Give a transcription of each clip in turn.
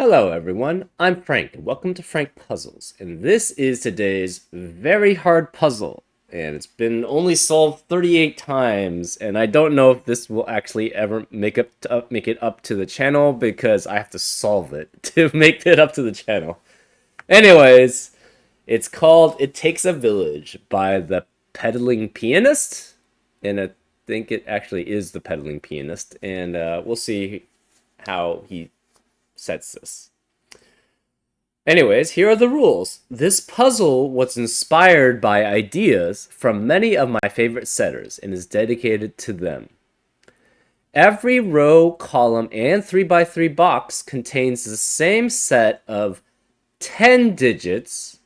Hello everyone, I'm Frank, and welcome to Frank Puzzles, and this is today's very hard puzzle, and it's been only solved 38 times, and I don't know if this will actually ever make it up to the channel, because I have to solve it to make it up to the channel. Anyways, it's called It Takes a Village by the Pedaling Pianist, and I think it actually is the Pedaling Pianist, and we'll see how he sets this. Anyways, here are the rules. This puzzle was inspired by ideas from many of my favorite setters and is dedicated to them. Every row, column, and 3x3 box contains the same set of 10 digits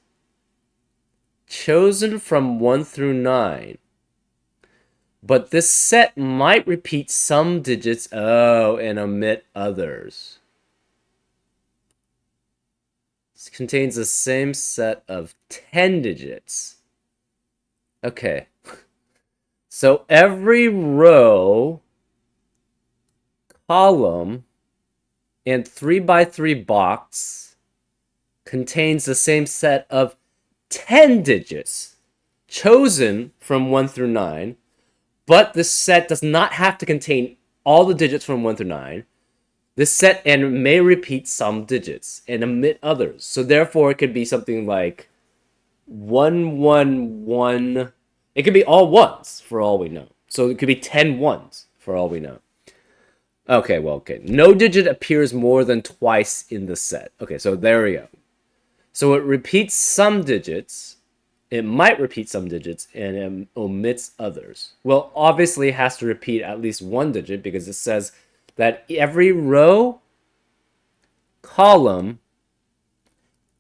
chosen from 1 through 9. But this set might repeat some digits, and omit others. Contains the same set of 10 digits. Okay. So every row, column, and 3x3 box contains the same set of 10 digits chosen from 1 through 9, but this set does not have to contain all the digits from 1 through 9. This set and may repeat some digits and omit others. So therefore, it could be something like 111. It could be all ones for all we know. So it could be 10 ones for all we know. Okay. No digit appears more than twice in the set. Okay, so there we go. So it repeats some digits. It might repeat some digits and omits others. Well, obviously, it has to repeat at least one digit because it says that every row, column,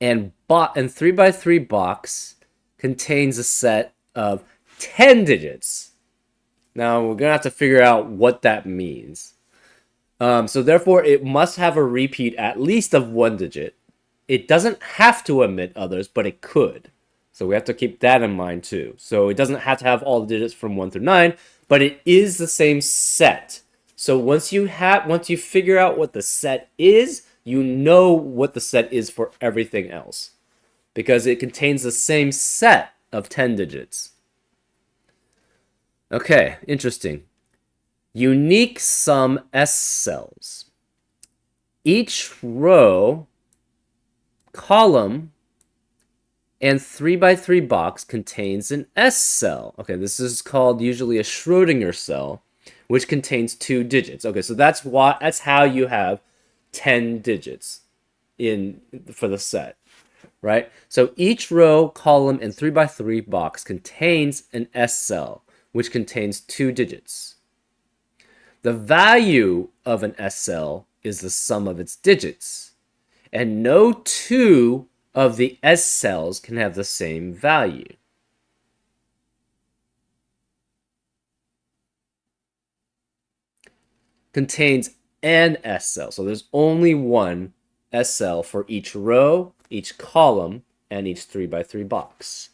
and 3x3 box contains a set of 10 digits. Now, we're going to have to figure out what that means. So therefore, it must have a repeat at least of one digit. It doesn't have to omit others, but it could. So we have to keep that in mind too. So it doesn't have to have all the digits from 1 through 9, but it is the same set. So once you figure out what the set is, you know what the set is for everything else, because it contains the same set of 10 digits. Okay, interesting. Unique sum S cells. Each row, column, and 3x3 box contains an S cell. Okay, this is called usually a Schrödinger cell, which contains 2 digits. Okay, so that's how you have 10 digits for the set, right? So each row, column, and 3x3 box contains an S cell, which contains 2 digits. The value of an S cell is the sum of its digits, and no 2 of the S cells can have the same value. Contains an S cell. So there's only one S cell for each row, each column, and each 3x3 box.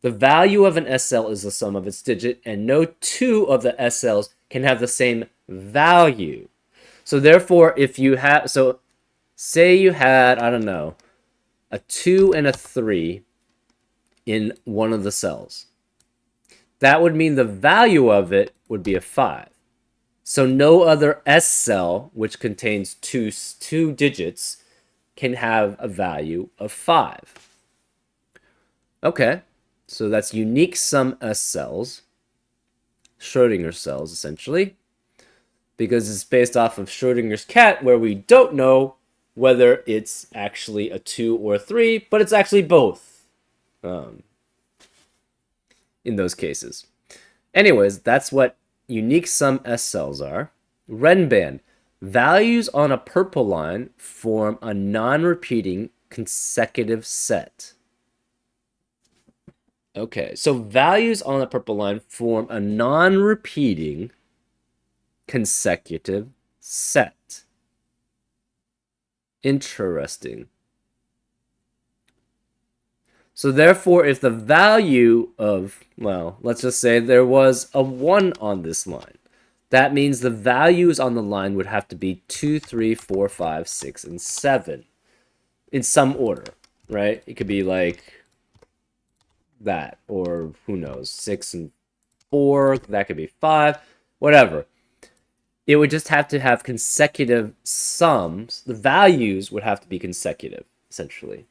The value of an S cell is the sum of its digit, and no 2 of the S cells can have the same value. So therefore, say you had, I don't know, a 2 and a 3 in one of the cells. That would mean the value of it would be a 5. So no other S cell, which contains two digits, can have a value of 5. Okay, so that's unique sum S cells, Schrödinger cells, essentially, because it's based off of Schrödinger's cat, where we don't know whether it's actually a 2 or a 3, but it's actually both in those cases. Anyways, that's what unique sum S cells are. Renban. Values on a purple line form a non-repeating consecutive set. Okay, so values on a purple line form a non-repeating consecutive set. Interesting. So therefore, if the value of, well, let's just say there was a 1 on this line, that means the values on the line would have to be 2, 3, 4, 5, 6, and 7 in some order, right? It could be like that, or who knows, 6 and 4, that could be 5, whatever. It would just have to have consecutive sums. The values would have to be consecutive, essentially.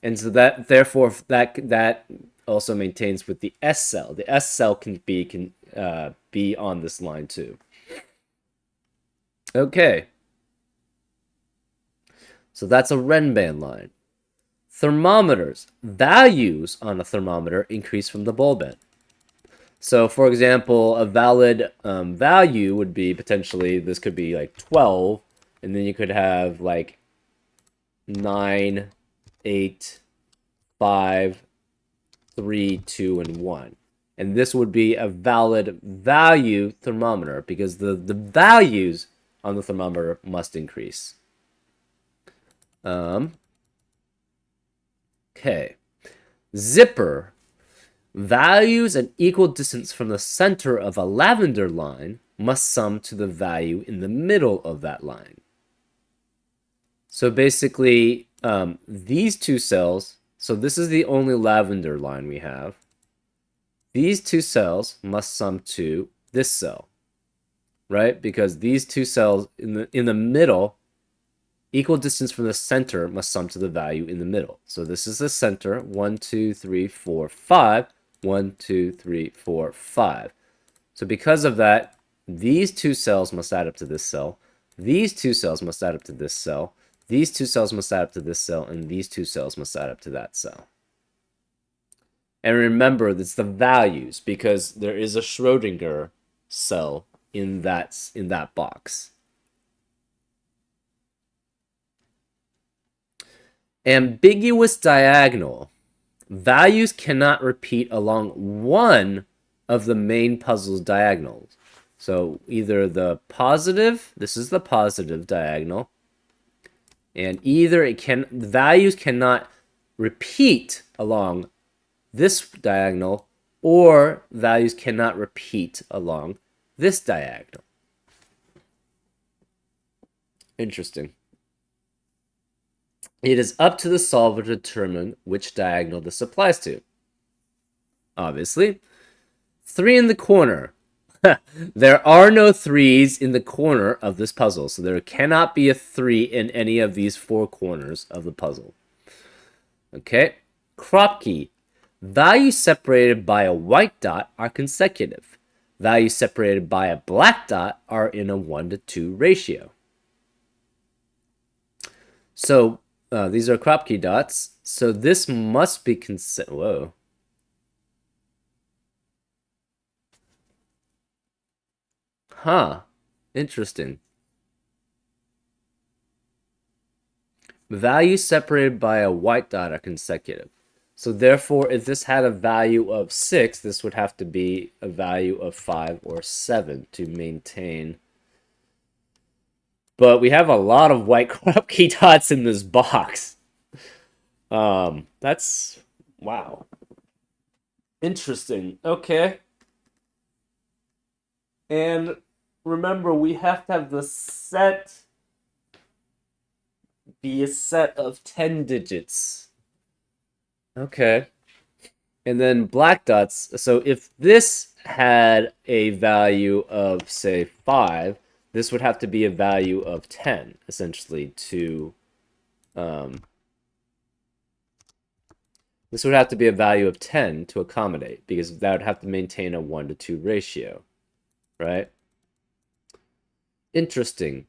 And so that, therefore, that also maintains with the S cell. The S cell can be on this line too. Okay. So that's a Renban line. Thermometers. Values on a thermometer increase from the bulb end. So, for example, a valid value would be potentially, this could be like 12, and then you could have like 9, 8, 5, 3, 2, and 1. And this would be a valid value thermometer because the values on the thermometer must increase. Okay. Zipper. Values at equal distance from the center of a lavender line must sum to the value in the middle of that line. So basically, these two cells, so this is the only lavender line we have. These two cells must sum to this cell, right? Because these two cells in the middle, equal distance from the center must sum to the value in the middle. So this is the center, 1, 2, 3, 4, 5. 1, 2, 3, 4, 5. So because of that, these two cells must add up to this cell. These two cells must add up to this cell. These two cells must add up to this cell. And these two cells must add up to that cell. And remember, it's the values because there is a Schrodinger cell in that box. Ambiguous diagonal. Values cannot repeat along one of the main puzzle's diagonals. So either the positive, this is the positive diagonal, and either the values cannot repeat along this diagonal, or values cannot repeat along this diagonal. Interesting. It is up to the solver to determine which diagonal this applies to. Obviously. 3 in the corner. There are no 3s in the corner of this puzzle, so there cannot be a 3 in any of these 4 corners of the puzzle. Okay. Crop key. Values separated by a white dot are consecutive. Values separated by a black dot are in a 1:2 ratio. So, these are crop key dots. So this must be whoa. Huh. Interesting. Values separated by a white dot are consecutive. So therefore, if this had a value of 6, this would have to be a value of 5 or 7 to maintain. But we have a lot of white crop key dots in this box. That's, wow. Interesting. Okay. And remember, we have to have the set be a set of 10 digits. Okay. And then black dots. So if this had a value of, say, 5, this would have to be a value of 10, essentially, to... this would have to be a value of 10 to accommodate, because that would have to maintain a 1:2 ratio, right? Interesting.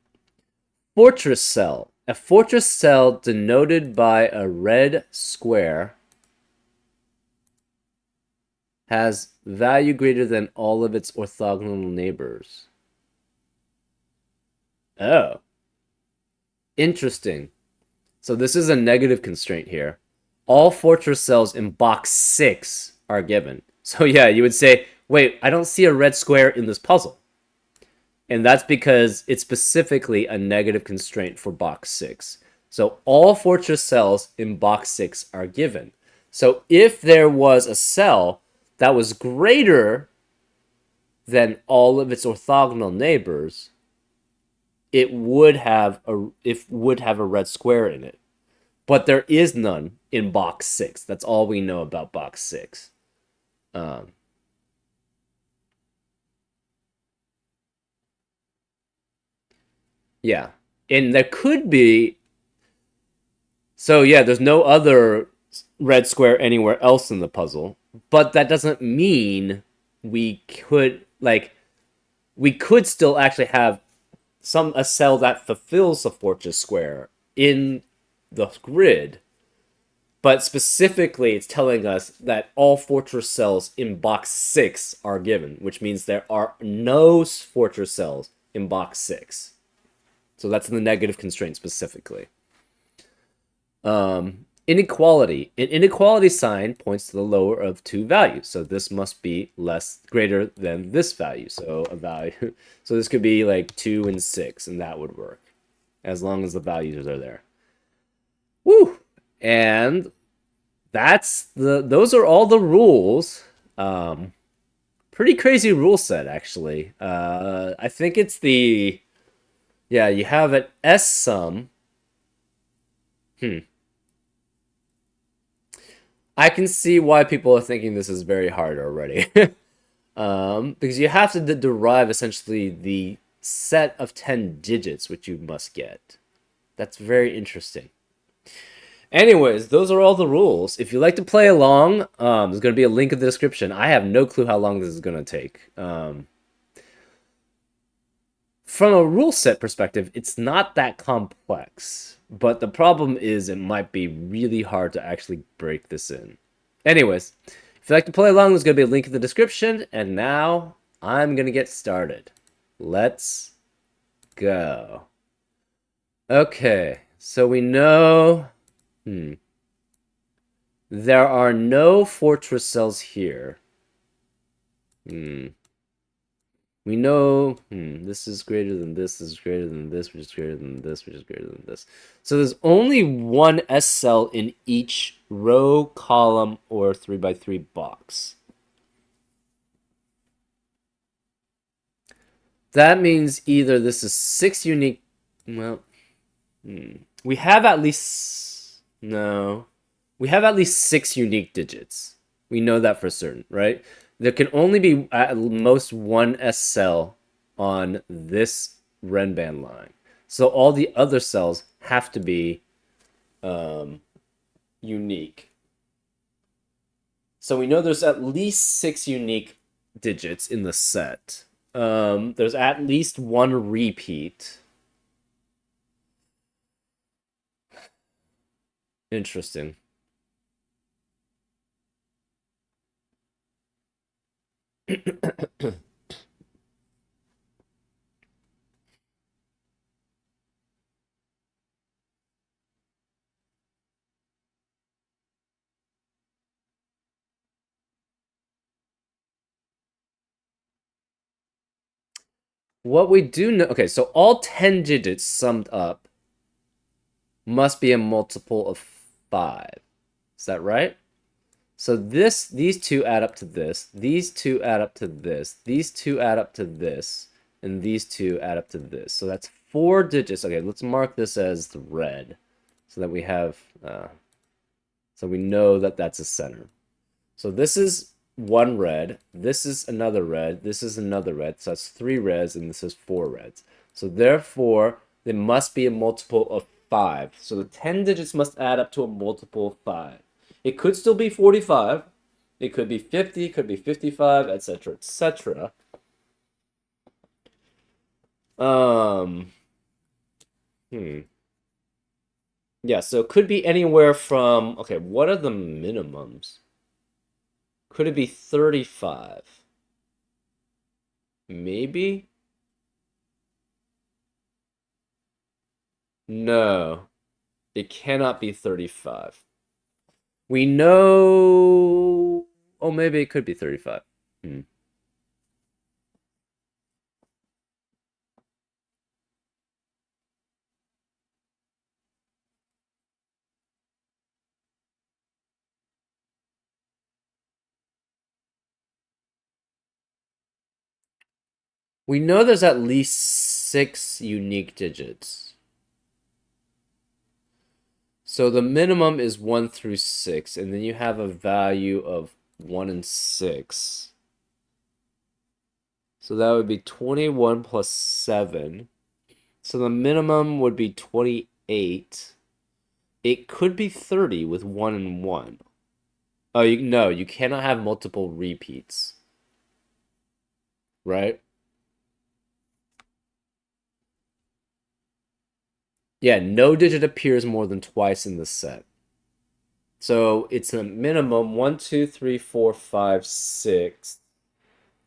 Fortress cell. A fortress cell denoted by a red square has value greater than all of its orthogonal neighbors. Oh. Interesting. So this is a negative constraint here. All fortress cells in box 6 are given. So yeah, you would say, wait, I don't see a red square in this puzzle. And that's because it's specifically a negative constraint for box 6. So all fortress cells in box 6 are given. So if there was a cell that was greater than all of its orthogonal neighbors, it would have a red square in it. But there is none in box 6. That's all we know about box 6. Um, yeah. And there could be. So, yeah, there's no other red square anywhere else in the puzzle. But that doesn't mean we could still actually have a cell that fulfills the fortress square in the grid, but specifically it's telling us that all fortress cells in box 6 are given, which means there are no fortress cells in box 6. So that's the negative constraint specifically. Inequality. An inequality sign points to the lower of two values. So this must be greater than this value. So a value so this could be like 2 and 6, and that would work as long as the values are there. Woo! And those are all the rules. Pretty crazy rule set actually. I think it's you have an S sum. I can see why people are thinking this is very hard already. Because you have to derive essentially the set of 10 digits which you must get. That's very interesting. Anyways, those are all the rules. If you like to play along, there's going to be a link in the description. I have no clue how long this is going to take. From a rule set perspective, it's not that complex. But the problem is it might be really hard to actually break this in. Anyways, if you like to play along, there's going to be a link in the description. And now I'm going to get started. Let's go. Okay, so we know... There are no fortress cells here. We know this is greater than this is greater than this, which is greater than this, which is greater than this. So there's only one S cell in each row, column, or 3x3 box. That means either this is 6 unique... Well, we have at least... No. We have at least 6 unique digits. We know that for certain, right? There can only be at most one S cell on this Renban line. So all the other cells have to be unique. So we know there's at least 6 unique digits in the set. There's at least one repeat. Interesting. What we do know... Okay, so all 10 digits summed up must be a multiple of 5. Is that right? So these two add up to this, these two add up to this, these two add up to this, and these two add up to this. So that's 4 digits. Okay, let's mark this as the red, so that we have, so we know that that's a center. So this is one red, this is another red, this is another red. So that's 3 reds, and this is 4 reds. So therefore, there must be a multiple of 5. So the 10 digits must add up to a multiple of 5. It could still be 45. It could be 50, it could be 55, etc., etc. Um, Yeah, so it could be anywhere from... Okay, what are the minimums? Could it be 35? Maybe? No. It cannot be 35. We know... Oh, maybe it could be 35. We know there's at least 6 unique digits. So the minimum is 1 through 6, and then you have a value of 1 and 6. So that would be 21 plus 7. So the minimum would be 28. It could be 30 with 1 and 1. Oh, no, you cannot have multiple repeats. Right? Yeah, no digit appears more than twice in the set. So it's a minimum 1, 2, 3, 4, 5, 6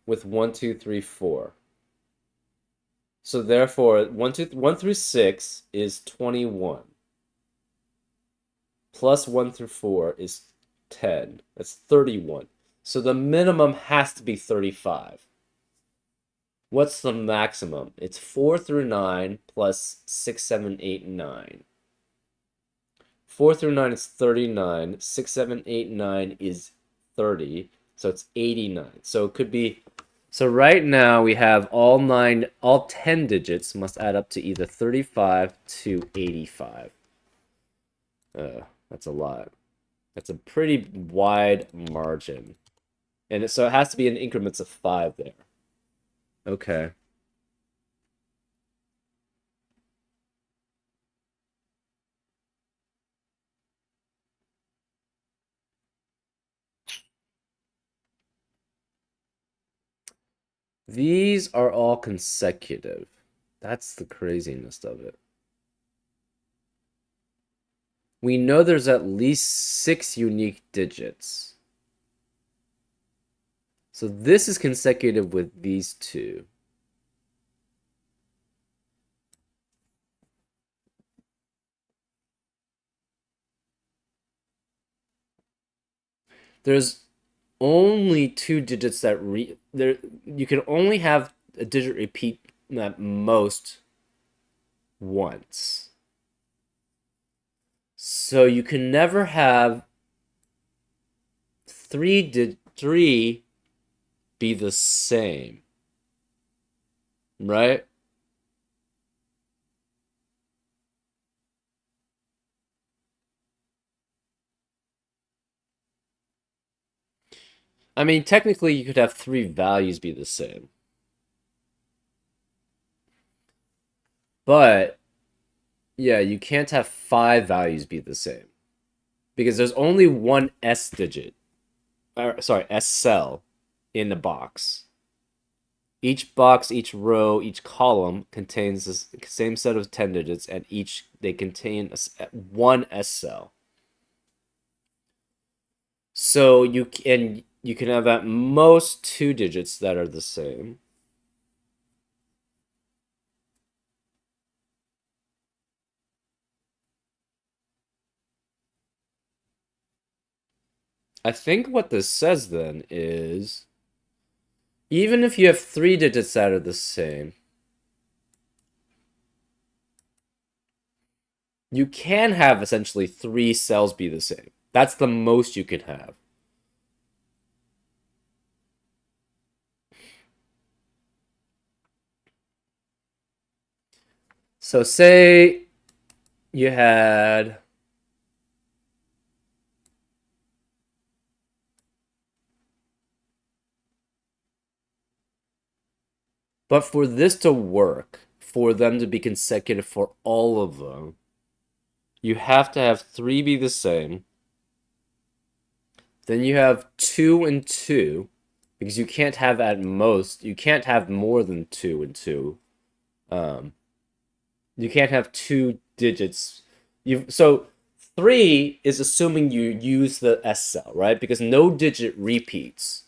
with 1, 2, 3, 4. So therefore, 1 through 6 is 21. Plus 1 through 4 is 10. That's 31. So the minimum has to be 35. What's the maximum? It's 4 through 9 plus 6, 7, 8, 9. 4 through 9 is 39. 6, 7, 8, 9 is 30. So it's 89. So it could be... So right now we have all 10 digits must add up to either 35 to 85. That's a lot. That's a pretty wide margin. And so it has to be in increments of 5 there. Okay. These are all consecutive. That's the craziness of it. We know there's at least 6 unique digits. So this is consecutive with these two. There's only 2 digits that you can only have a digit repeat at most once. So you can never have 3 be the same. Right? I mean, technically you could have 3 values be the same. But yeah, you can't have 5 values be the same. Because there's only one S digit. Sorry, S cell in the box. Each box, each row, each column contains the same set of 10 digits, and they contain one S cell. So you can have at most 2 digits that are the same. I think what this says then is even if you have 3 digits that are the same, you can have essentially 3 cells be the same. That's the most you can have. So say you had but for this to work, for them to be consecutive for all of them, you have to have 3 be the same. Then you have 2 and 2, because you can't have you can't have more than 2 and 2. You can't have 2 digits. So 3 is assuming you use the S cell, right? Because no digit repeats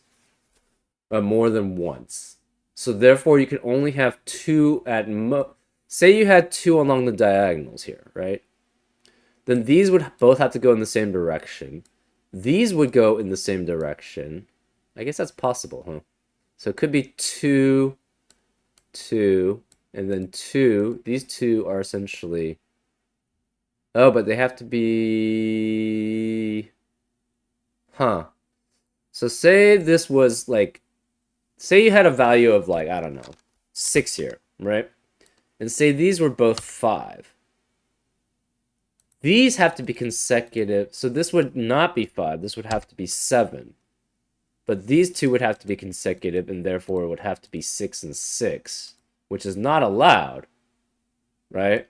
more than once. So therefore, you can only have 2 at most. Say you had 2 along the diagonals here, right? Then these would both have to go in the same direction. These would go in the same direction. I guess that's possible, huh? So it could be 2, 2, and then 2. These 2 are essentially... Oh, but they have to be... Huh. So say this was like... Say you had a value of like, I don't know, 6 here, right? And say these were both 5. These have to be consecutive, so this would not be 5, this would have to be 7. But these two would have to be consecutive, and therefore it would have to be 6 and 6, which is not allowed, right?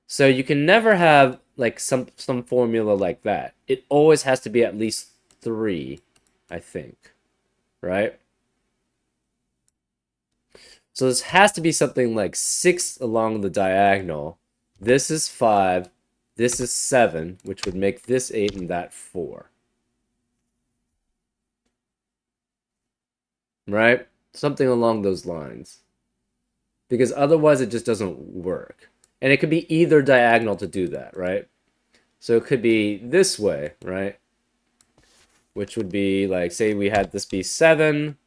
So you can never have like some formula like that. It always has to be at least 3, I think, right? So this has to be something like 6 along the diagonal. This is 5, this is 7, which would make this 8 and that 4. Right? Something along those lines. Because otherwise it just doesn't work. And it could be either diagonal to do that, right? So it could be this way, right? Which would be like, say we had this be 7,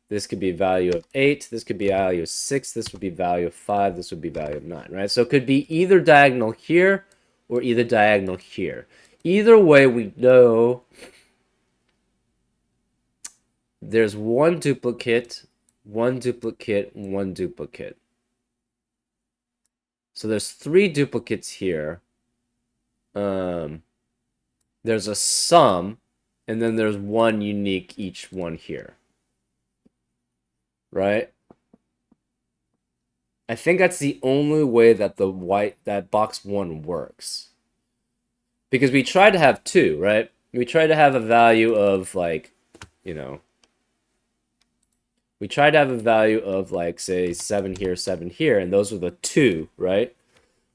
this could be value of 8, this could be value of 6, this would be value of 5, this would be value of 9, right? So it could be either diagonal here or either diagonal here. Either way, we know there's one duplicate, one duplicate, one duplicate. So there's 3 duplicates here. There's a sum, and then there's one unique each one here. Right? I think that's the only way that that box 1 works. Because we tried to have 2, right? We tried to have a value of like, you know, we tried to have a value of like, say, 7 here, and those were the 2, right?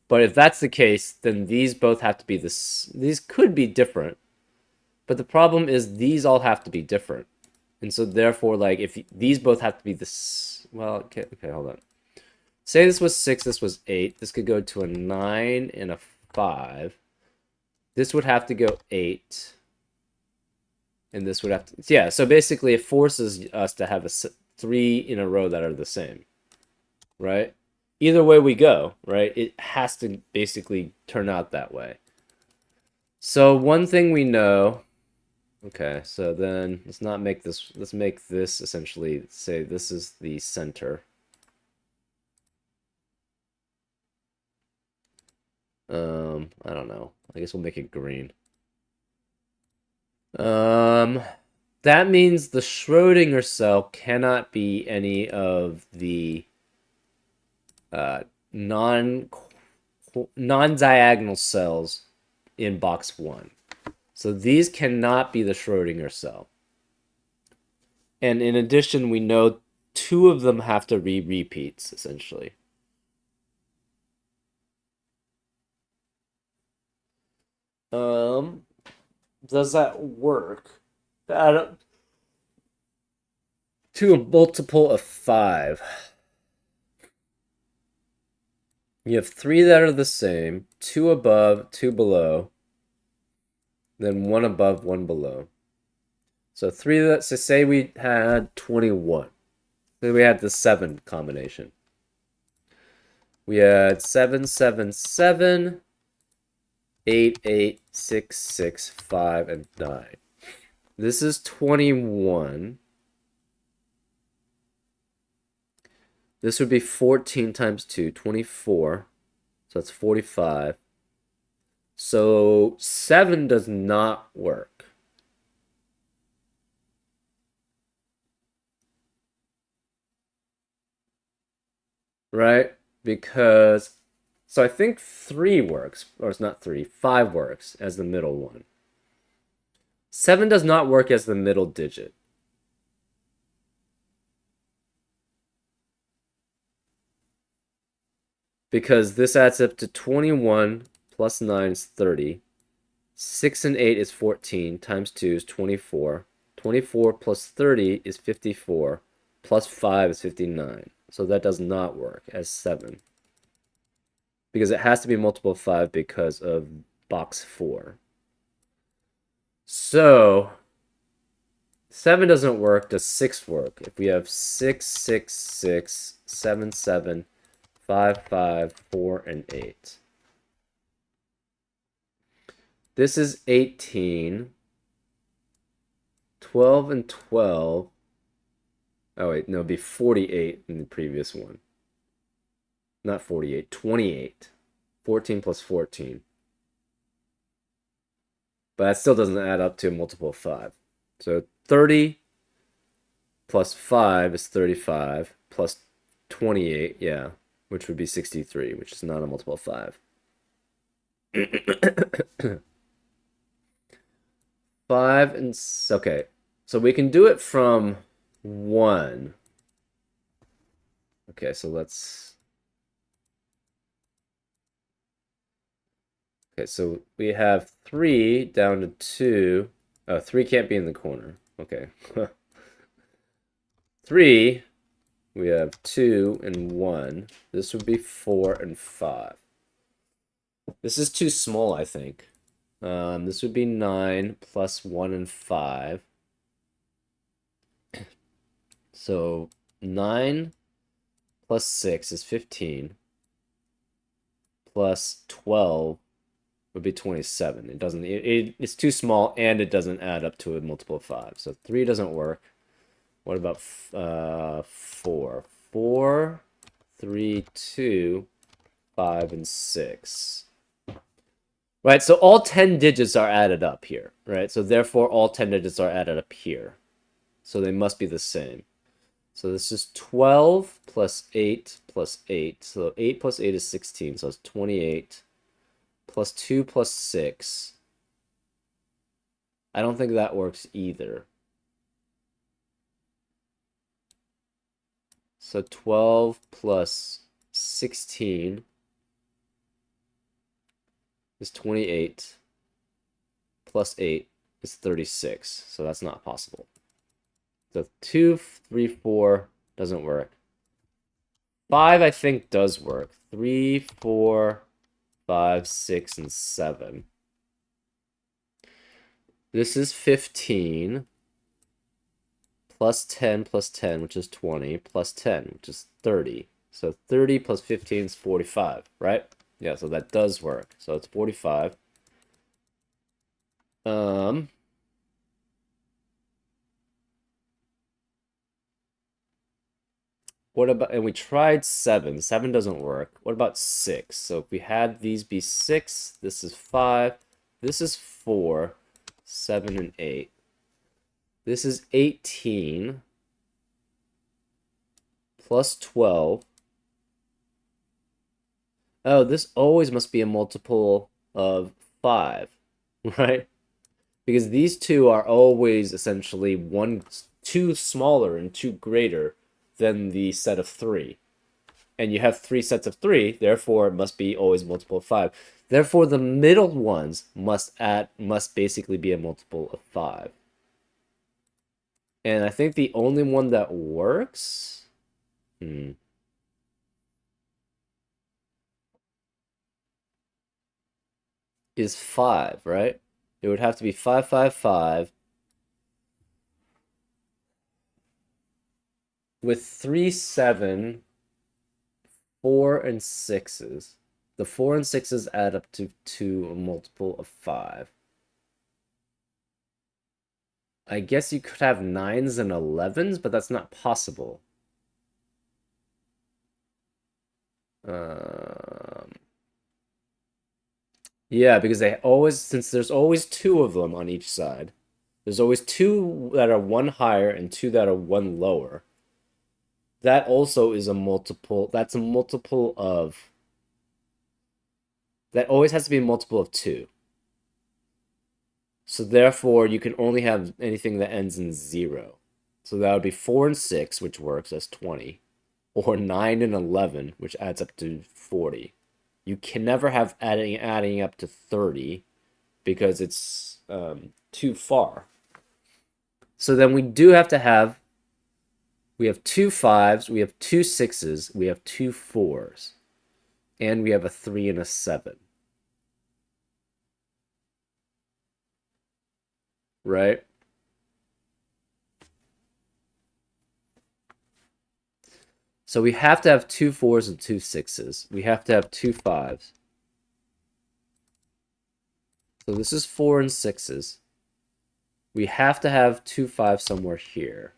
But if that's the case, then these both have to be this. These could be different, but the problem is these all have to be different, and so therefore, like, if these both have to be this, well, okay, hold on. Say this was 6, this was 8. This could go to a 9 and a 5. This would have to go 8, and this would have to, yeah. So basically, it forces us to have 3 in a row that are the same, right? Either way we go, right? It has to basically turn out that way. So one thing we know, okay, so then let's not make this, let's make this essentially, say this is the center. I don't know. I guess we'll make it green. That means the Schrodinger cell cannot be any of the non-diagonal cells in box 1. So these cannot be the Schrodinger cell. And in addition, we know 2 of them have to be repeats, essentially. Does that work? To a multiple of 5. You have 3 that are the same, 2 above, 2 below, then 1 above, 1 below. So 3 that, so say we had 21. Then we had the 7 combination. We had 7, 7, 7, 8, 8, 6, 6, 5, and 9. This is 21. This would be 14 times 2, 24. So that's 45. So 7 does not work. Right? Because, so I think 3 works, or it's not 3, 5 works as the middle one. 7 does not work as the middle digit. Because this adds up to 21 plus 9 is 30. 6 and 8 is 14, times 2 is 24. 24 plus 30 is 54, plus 5 is 59. So that does not work as 7. Because it has to be multiple of 5 because of box 4. So 7 doesn't work. Does 6 work? If we have 6, 6, 6, 7, 7, 5, 5, 4, and 8. This is 18. 12 and 12 Oh, wait, no, it'd be 48 in the previous one. Not 48, 28. 14 plus 14. But that still doesn't add up to a multiple of 5. So 30 plus 5 is 35, plus 28, yeah, which would be 63, which is not a multiple of 5. 5 and... Okay, so we can do it from 1. Okay, so let's... Okay, so we have 3 down to 2. Oh, 3 can't be in the corner. Okay. 3, we have 2 and 1. This would be 4 and 5. This is too small, I think. This would be 9 plus 1 and 5. So 9 plus 6 is 15. Plus 12 would be 27. It doesn't, it's too small, and it doesn't add up to a multiple of 5. So 3 doesn't work. What about 4? 4, 3, 2, 5, and 6. Right, so all 10 digits are added up here, right? So therefore, all 10 digits are added up here. So they must be the same. So this is 12 plus 8 plus 8. So 8 plus 8 is 16, so it's 28. Plus 2 plus 6. I don't think that works either. So 12 plus 16 is 28. Plus 8 is 36. So that's not possible. So 2, 3, 4 doesn't work. 5, I think, does work. 3, 4, 5, 6, and 7. This is 15. Plus 10 plus 10, which is 20. Plus 10, which is 30. So 30 plus 15 is 45, right? Yeah, so that does work. So it's 45. What about, and we tried 7. 7 doesn't work. What about 6? So if we had these be 6, this is 5, this is 4, 7, and 8. This is 18 plus 12. Oh, this always must be a multiple of 5, right? Because these two are always essentially 2 smaller and 2 greater than the set of 3. And you have 3 sets of 3, therefore it must be always multiple of 5. Therefore, the middle ones must basically be a multiple of 5. And I think the only one that works... is 5, right? It would have to be 5, 5, 5. With 3, 7, 4, and 6s. The 4 and 6s add up to a multiple of 5. I guess you could have 9s and 11s, but that's not possible. Yeah, because since there's always 2 of them on each side, there's always 2 that are 1 higher and 2 that are 1 lower. That also is a multiple. That's a multiple of... That always has to be a multiple of 2. So therefore, you can only have anything that ends in 0. So that would be 4 and 6, which works as 20. Or 9 and 11, which adds up to 40. You can never have adding up to 30 because it's too far. So then we do have to have... We have 2 5s, we have 2 6s, we have 2 4s. And we have a 3 and a 7. Right? So we have to have 2 4s and 2 6s. We have to have 2 5s. So this is 4 and 6s. We have to have 2 5s somewhere here.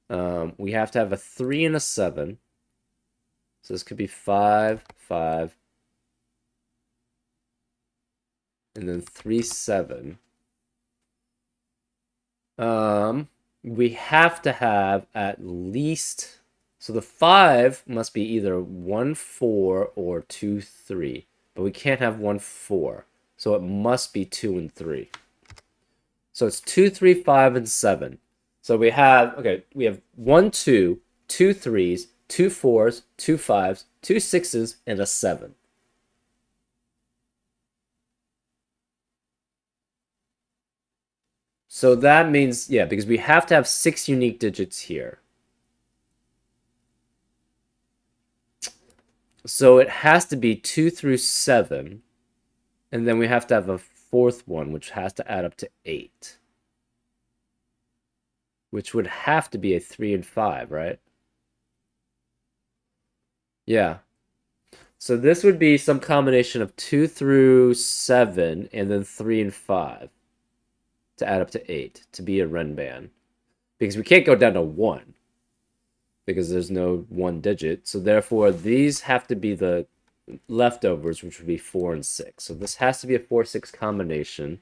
We have to have a 3 and a 7. So this could be 5, 5, and then 3, 7. We have to have at least... So the 5 must be either 1, 4 or 2, 3. But we can't have 1, 4. So it must be 2 and 3. So it's 2, 3, 5, and 7. So we have, okay, we have 1, 2, 2 3s, 2 4s, 2 5s, 2 6s, and a 7. So that means, yeah, because we have to have 6 unique digits here. So it has to be 2 through 7. And then we have to have a fourth one, which has to add up to 8. Which would have to be a 3 and 5, right? Yeah. So this would be some combination of 2 through 7 and then 3 and 5 to add up to 8 to be a Renban. Because we can't go down to 1 because there's no one digit. So therefore, these have to be the leftovers, which would be 4 and 6. So this has to be a 4-6 combination.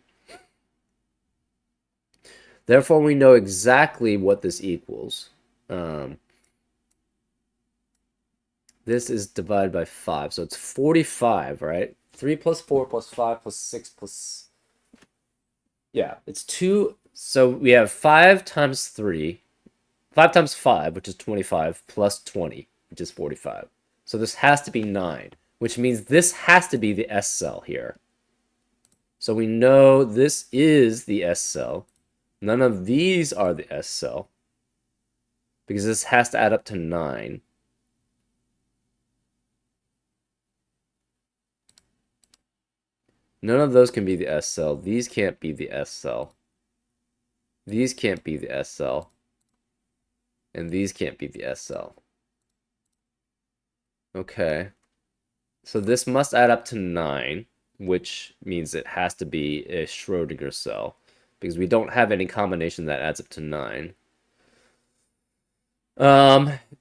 Therefore, we know exactly what this equals. This is divided by 5, so it's 45, right? 3 plus 4 plus 5 plus 6 plus... Yeah, it's 2. So we have 5 times 3. 5 times 5, which is 25, plus 20, which is 45. So this has to be 9, which means this has to be the S cell here. So we know this is the S cell. None of these are the S cell, because this has to add up to 9. None of those can be the S cell. These can't be the S cell. These can't be the S cell. And these can't be the S cell. Okay. So this must add up to 9, which means it has to be a Schrodinger cell, because we don't have any combination that adds up to 9.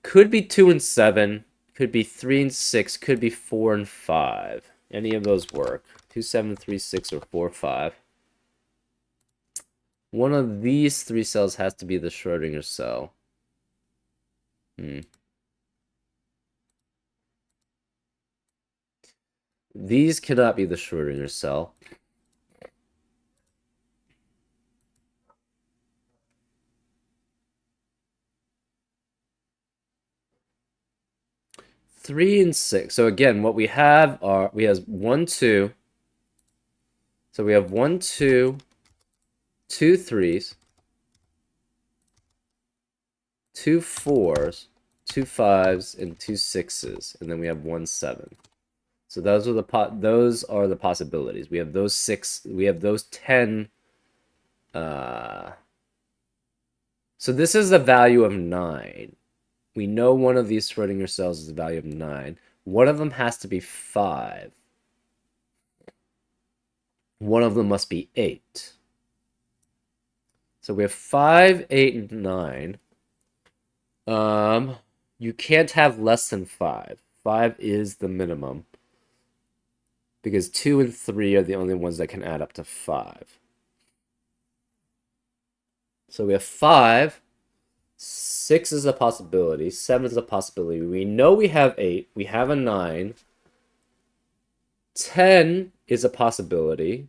Could be 2 and 7, could be 3 and 6, could be 4 and 5. Any of those work. 2, 7, 3, 6, or 4, 5. One of these 3 cells has to be the Schrodinger cell. These cannot be the Schrodinger cell. Three and 6. So again, what we have are, we have 1, 2. So we have 1, 2, 2 3s, 2 4s, 2 5s, and 2 6s, and then we have 1 7. So those are the possibilities. We have those 6. We have those 10. So this is the value of 9. We know one of these Schrodinger cells is the value of 9. One of them has to be 5. One of them must be 8. So we have 5, 8, and 9. You can't have less than 5. 5 is the minimum, because 2 and 3 are the only ones that can add up to 5. So we have 5. 6 is a possibility. 7 is a possibility. We know we have 8. We have a 9. 10 is a possibility.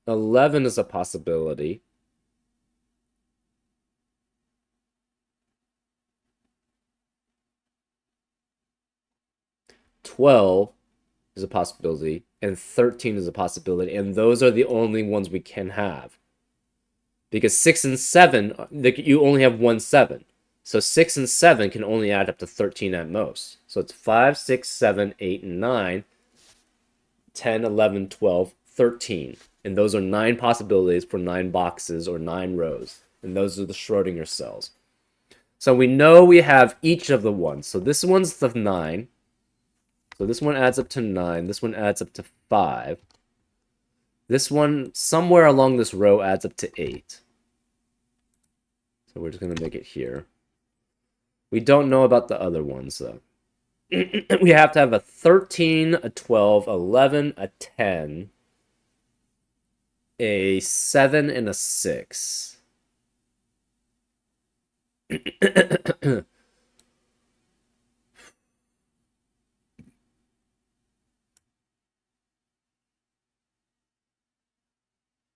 11 is a possibility. 12 is a possibility, and 13 is a possibility, and those are the only ones we can have. Because 6 and 7, you only have 1 7. So 6 and 7 can only add up to 13 at most. So it's 5, 6, 7, 8, and 9, 10, 11, 12, 13. And those are 9 possibilities for 9 boxes or 9 rows. And those are the Schrodinger cells. So we know we have each of the ones. So this one's the 9. So this one adds up to 9. This one adds up to 5. This one, somewhere along this row, adds up to 8. So we're just going to make it here. We don't know about the other ones, though. We have to have a 13, a 12, 11, a 10, a 7, and a 6.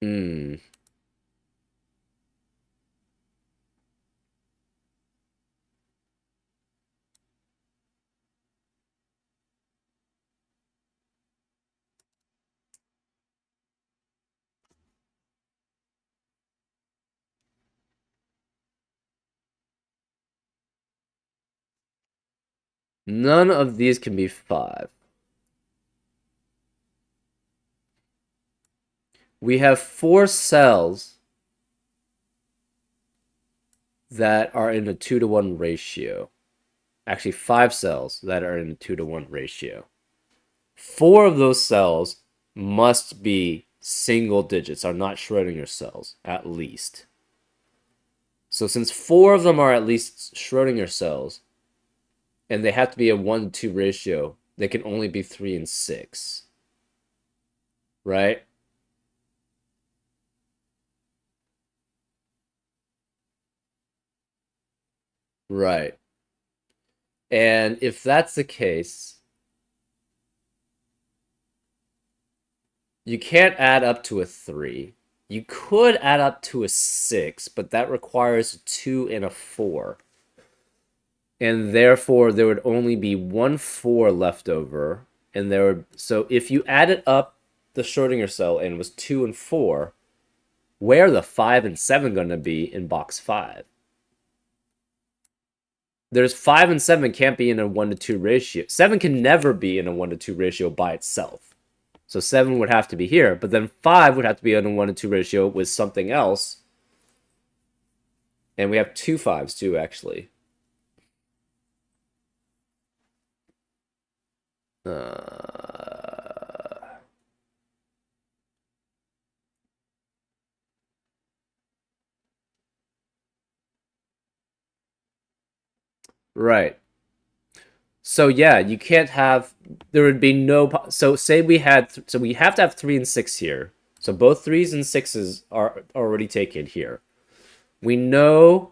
Hmm. None of these can be 5. We have 4 cells that are in a 2-to-1 ratio. Actually, 5 cells that are in a 2-to-1 ratio. 4 of those cells must be single digits, are not Schrodinger cells, at least. So since 4 of them are at least Schrodinger cells, and they have to be a 1-to-2 ratio, they can only be 3 and 6. Right? Right. And if that's the case, you can't add up to a 3. You could add up to a 6, but that requires a 2 and a 4. And therefore, there would only be 1 4 left over. And there would, so if you added up the Schrodinger cell and it was 2 and 4, where are the 5 and 7 going to be in box 5? There's 5 and 7 can't be in a 1-to-2 ratio. 7 can never be in a 1-to-2 ratio by itself. So 7 would have to be here, but then 5 would have to be in a 1-to-2 ratio with something else. And we have 2 5s too, actually. Right. So yeah, you can't have. There would be no. So say we had. So we have to have 3 and 6 here. So both 3s and 6s are already taken here. We know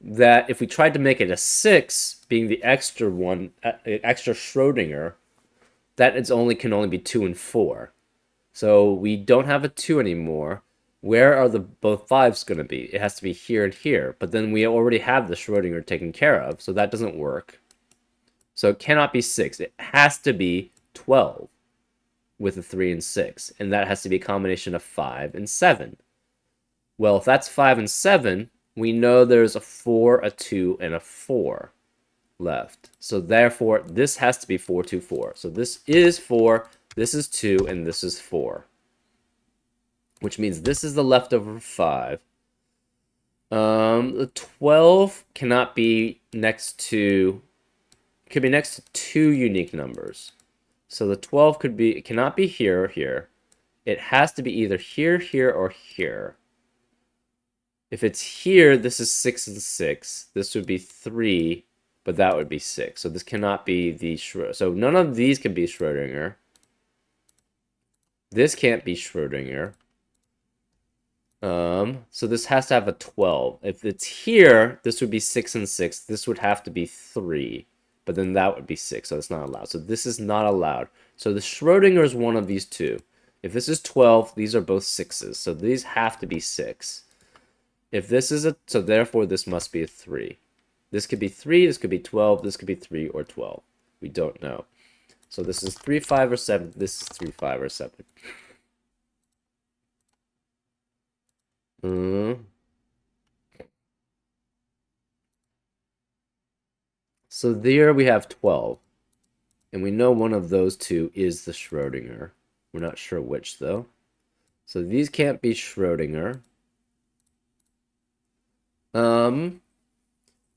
that if we tried to make it a 6, being the extra one, extra Schrodinger, that it's only can only be 2 and 4. So we don't have a 2 anymore. Where are the both 5s going to be? It has to be here and here. But then we already have the Schrodinger taken care of, so that doesn't work. So it cannot be 6. It has to be 12 with a 3 and 6. And that has to be a combination of 5 and 7. Well, if that's 5 and 7, we know there's a 4, a 2, and a 4 left. So therefore, this has to be 4, 2, 4. So this is 4, this is 2, and this is 4. Which means this is the leftover 5. The 12 cannot be next to... It could be next to 2 unique numbers. So the 12 could be... It cannot be here or here. It has to be either here, here, or here. If it's here, this is 6 and 6. This would be 3, but that would be 6. So this cannot be the Schrodinger. So none of these can be Schrodinger. This can't be Schrodinger. So this has to have a 12. If it's here, this would be 6 and 6. This would have to be 3. But then that would be 6, so it's not allowed. So this is not allowed. So the Schrodinger is one of these two. If this is 12, these are both 6s. So these have to be 6. If this is a... So therefore, this must be a 3. This could be 3, this could be 12, this could be 3 or 12. We don't know. So this is 3, 5, or 7. This is 3, 5, or 7. So there we have 12. And we know one of those two is the Schrodinger. We're not sure which, though. So these can't be Schrodinger.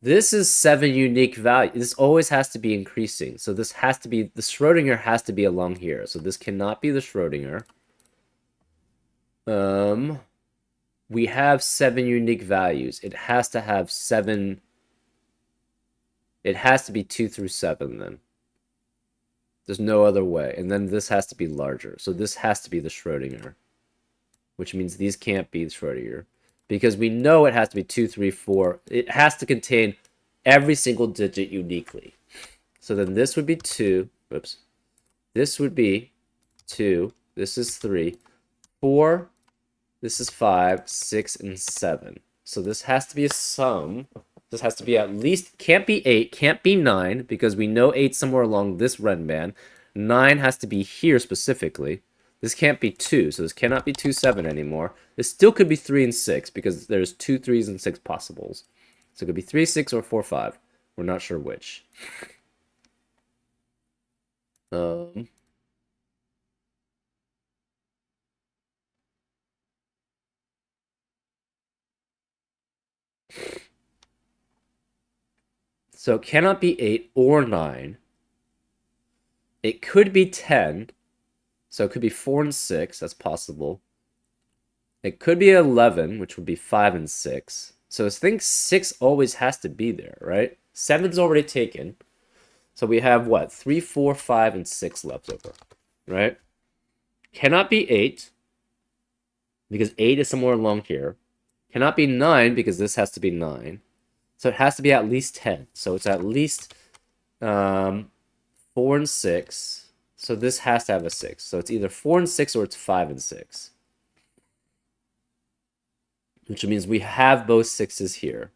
This is 7 unique values. This always has to be increasing. So this has to be... The Schrodinger has to be along here. So this cannot be the Schrodinger. we have 7 unique values. It has to have 7. It has to be 2 through 7 then. There's no other way. And then this has to be larger. So this has to be the Schrodinger, which means these can't be Schrodinger because we know it has to be 2, 3, 4. It has to contain every single digit uniquely. So then this would be 2. Whoops. This would be 2. This is 3. 4. This is 5, 6, and 7. So this has to be a sum. This has to be at least, can't be 8, can't be 9, because we know 8 somewhere along this red band. 9 has to be here specifically. This can't be 2, so this cannot be 2, 7 anymore. This still could be 3 and 6, because there's 2 3s and 6 possibles. So it could be 3, 6, or 4, 5. We're not sure which. So it cannot be 8 or 9. It could be 10. So it could be 4 and 6. That's possible. It could be 11, which would be 5 and 6. So I think 6 always has to be there, right? 7's already taken. So we have what? 3, 4, 5, and 6 left over, right? Cannot be 8, because 8 is somewhere along here. Cannot be 9, because this has to be 9. So it has to be at least 10. So it's at least 4 and 6. So this has to have a 6. So it's either 4 and 6 or it's 5 and 6. Which means we have both 6s here.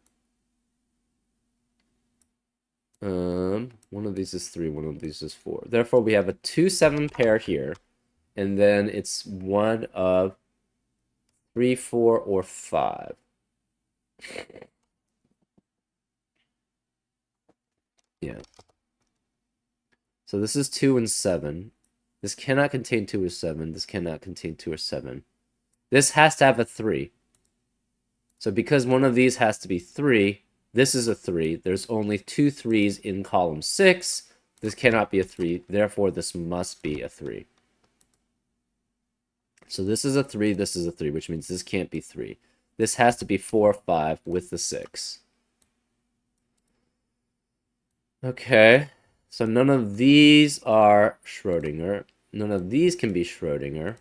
One of these is 3, one of these is 4. Therefore, we have a 2, 7 pair here. And then it's one of 3, 4, or 5. Yeah. So this is 2 and 7. This cannot contain 2 or 7. This cannot contain 2 or 7. This has to have a 3. So because one of these has to be 3, this is a 3. There's only 2 3s in column 6. This cannot be a 3. Therefore, this must be a 3. So this is a 3, this is a 3, which means this can't be 3. This has to be 4, 5 with the 6. Okay, so none of these are Schrodinger. None of these can be Schrodinger.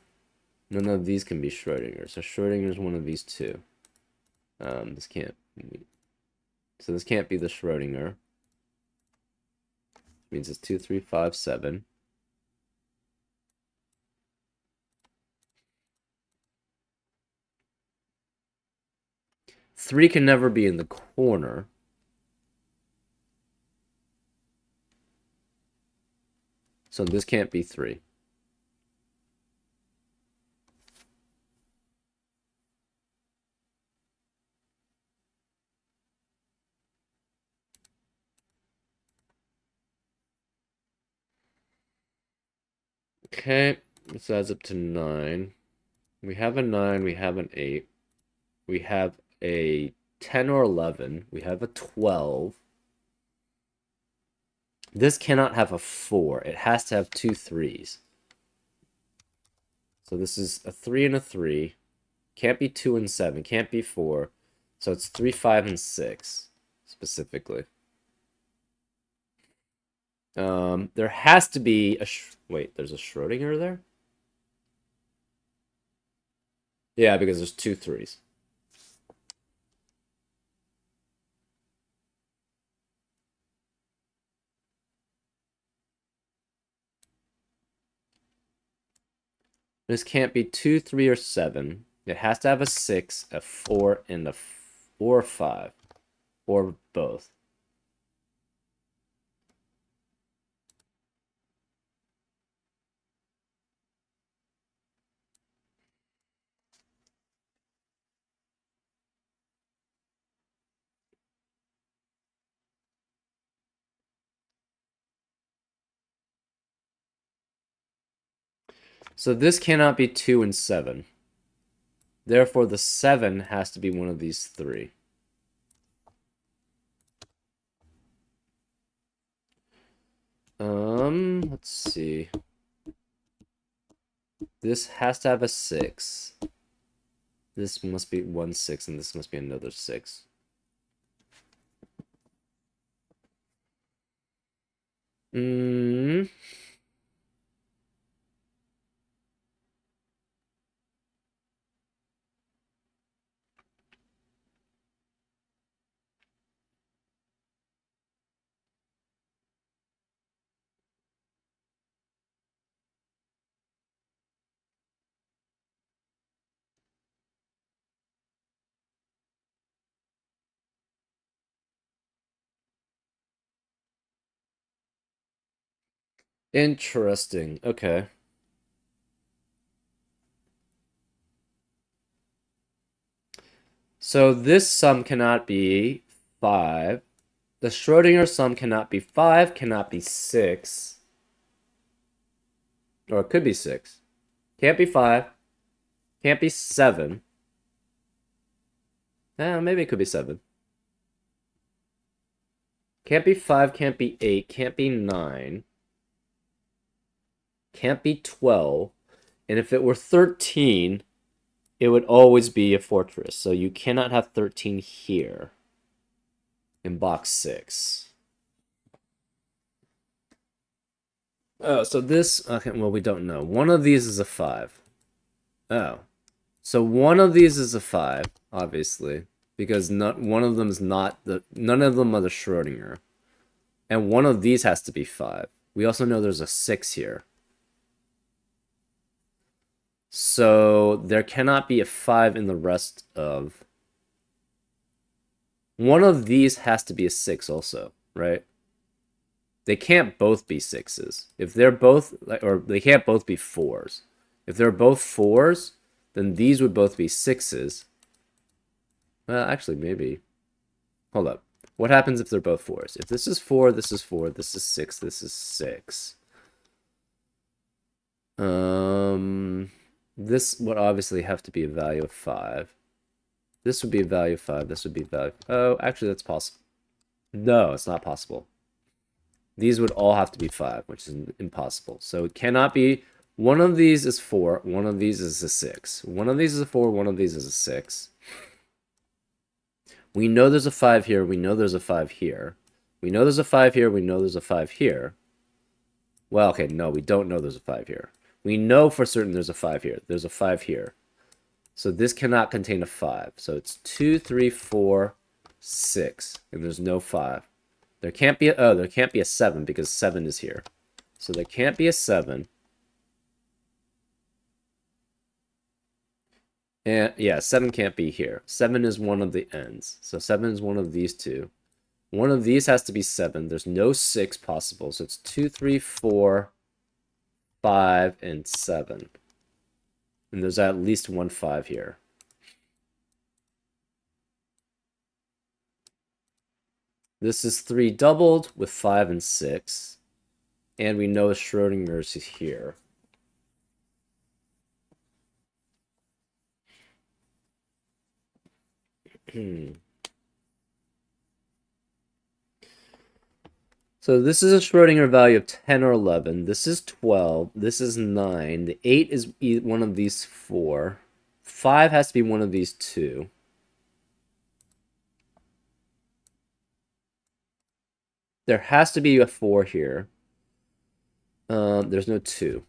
None of these can be Schrodinger. So Schrodinger is one of these two. This can't be. So this can't be the Schrodinger. Which means it's 2, 3, 5, 7. Three can never be in the corner. So this can't be 3. Okay, this adds up to 9. We have a 9, we have an 8. We have a 10 or 11. We have a 12. This cannot have a 4. It has to have 2 3s. So this is a 3 and a 3. Can't be 2 and 7. Can't be 4. So it's 3, 5, and 6, specifically. There has to be a... Wait, there's a Schrodinger there? Yeah, because there's 2 3s. This can't be 2, 3, or 7. It has to have a 6, a 4, and a 4 or 5. Or both. So this cannot be 2 and 7. Therefore, the 7 has to be one of these 3. Let's see. This has to have a 6. This must be 1, 6, and this must be another 6. Hmm. Interesting. Okay. So this sum cannot be 5. The Schrodinger sum cannot be 5, cannot be 6. Or it could be 6. Can't be 5. Can't be 7. Maybe it could be 7. Can't be 5, can't be 8, can't be 9. Can't be 12. And if it were 13, it would always be a fortress. So you cannot have 13 here in box 6. Oh, so this... Okay, well, we don't know. One of these is a 5. Oh. So one of these is a 5, obviously. Because one of them is not the... None of them are the Schrodinger. And one of these has to be 5. We also know there's a 6 here. So there cannot be a 5 in the rest of... One of these has to be a 6 also, right? They can't both be 6s. If they're both... Or they can't both be 4s. If they're both 4s, then these would both be 6s. Well, actually, maybe. Hold up. What happens if they're both 4s? If this is 4, this is 4, this is 6, this is 6. This would obviously have to be a value of 5. This would be a value of 5. This would be a value... Oh, actually, that's possible. No, it's not possible. These would all have to be 5, which is impossible. So it cannot be... One of these is 4. One of these is a 6. One of these is a 4. One of these is a 6. We know there's a 5 here. We know there's a 5 here. We know there's a 5 here. We know there's a 5 here. Well, okay, no, we don't know there's a 5 here. We know for certain there's a 5 here. There's a 5 here. So this cannot contain a 5. So it's 2, 3, 4, 6. And there's no 5. There can't be there can't be a 7 because 7 is here. So there can't be a 7. And yeah, 7 can't be here. 7 is one of the ends. So 7 is one of these two. One of these has to be 7. There's no 6 possible. So it's 2, 3, 4, 5, and 7. And there's at least one 5 here. This is 3 doubled with 5 and 6. And we know Schrodinger's is here. So this is a Schrodinger value of 10 or 11. This is 12. This is 9. The 8 is one of these 4. 5 has to be one of these 2. There has to be a 4 here. There's no 2.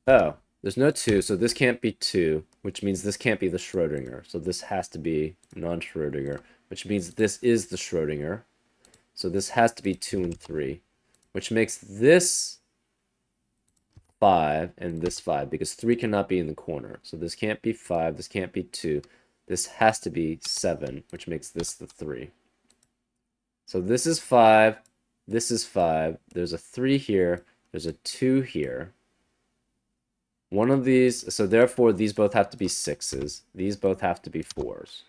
Oh, there's no 2, so this can't be 2, which means this can't be the Schrodinger. So this has to be non-Schrodinger, which means this is the Schrodinger. So this has to be 2 and 3, which makes this 5 and this 5, because 3 cannot be in the corner. So this can't be 5, this can't be 2. This has to be 7, which makes this the 3. So this is 5, this is 5. There's a 3 here, there's a 2 here. One of these, so therefore these both have to be 6s. These both have to be 4s.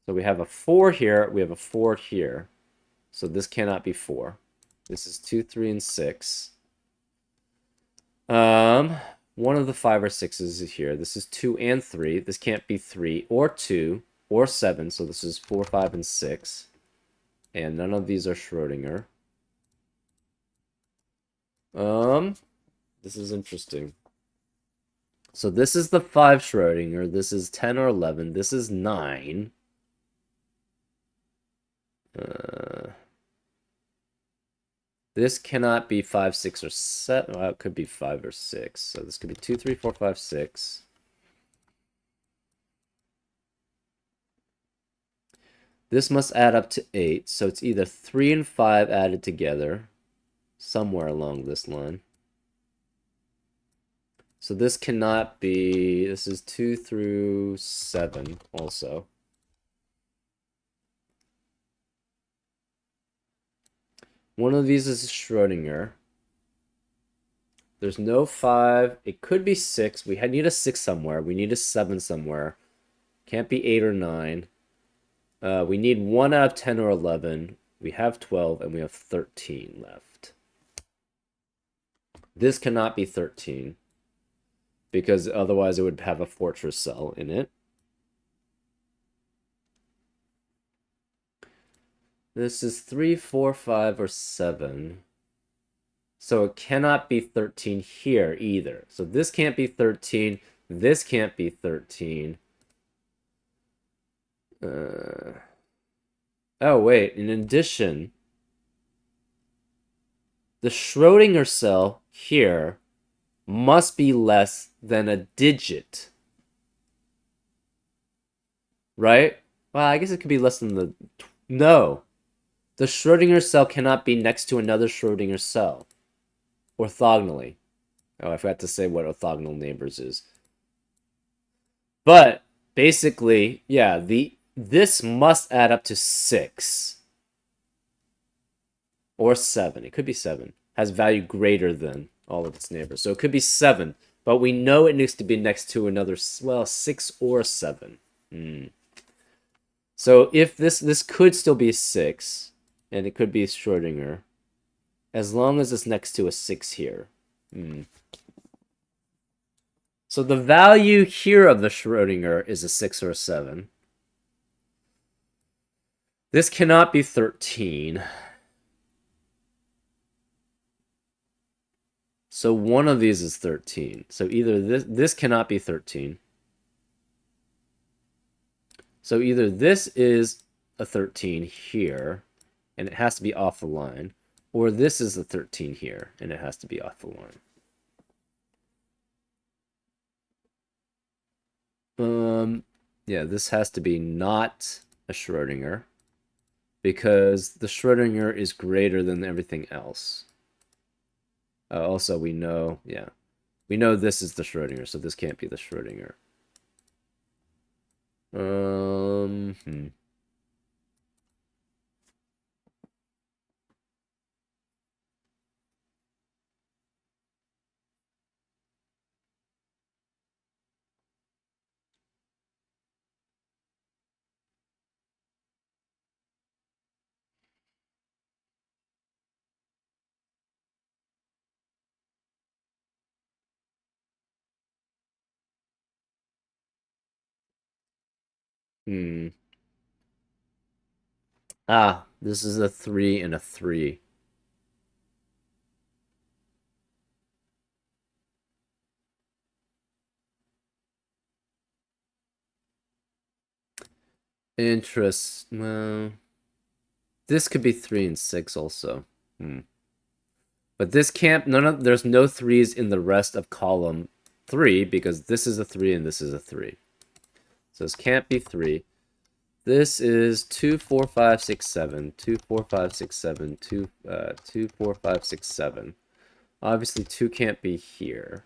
So we have a 4 here, we have a 4 here. So this cannot be 4. This is 2, 3, and 6. One of the 5 or 6s is here. This is 2 and 3. This can't be 3 or 2 or 7. So this is 4, 5, and 6. And none of these are Schrodinger. This is interesting. So this is the 5 Schrodinger. This is 10 or 11. This is 9. This cannot be 5, 6, or 7. Well, it could be 5 or 6. So this could be 2, 3, 4, 5, 6. This must add up to 8. So it's either 3 and 5 added together, somewhere along this line. So this cannot be, this is 2 through 7 also. One of these is Schrodinger. There's no 5. It could be 6. We need a 6 somewhere. We need a 7 somewhere. Can't be 8 or 9. We need 1 out of 10 or 11. We have 12, and we have 13 left. This cannot be 13, because otherwise it would have a fortress cell in it. This is 3, 4, 5, or 7. So it cannot be 13 here either. So this can't be 13. This can't be 13. Oh, wait. In addition, the Schrodinger cell here must be less than a digit. Right? Well, I guess it could be less than the... No. The Schrodinger cell cannot be next to another Schrodinger cell. Orthogonally. Oh, I forgot to say what orthogonal neighbors is. But, basically, yeah, this must add up to 6. Or 7. It could be 7. Has value greater than all of its neighbors. So it could be 7. But we know it needs to be next to another, well, 6 or 7. So if this could still be 6, and it could be Schrodinger, as long as it's next to a 6 here. So the value here of the Schrodinger is a 6 or a 7. This cannot be 13. So one of these is 13. So either this cannot be 13. So either this is a 13 here, and it has to be off the line, or this is a 13 here, and it has to be off the line. Yeah, this has to be not a Schrodinger, because the Schrodinger is greater than everything else. Also, we know, yeah, we know this is the Schrodinger, so this can't be the Schrodinger. Ah, this is a 3 and a 3. Well, this could be 3 and 6 also. But this can't, there's no 3s in the rest of column 3, because this is a 3 and this is a 3. So this can't be 3. This is 2, 4, 5, 6, 7. 2, 4, 5, 6, 7. 2, 4, 5, 6, 7. Obviously, 2 can't be here.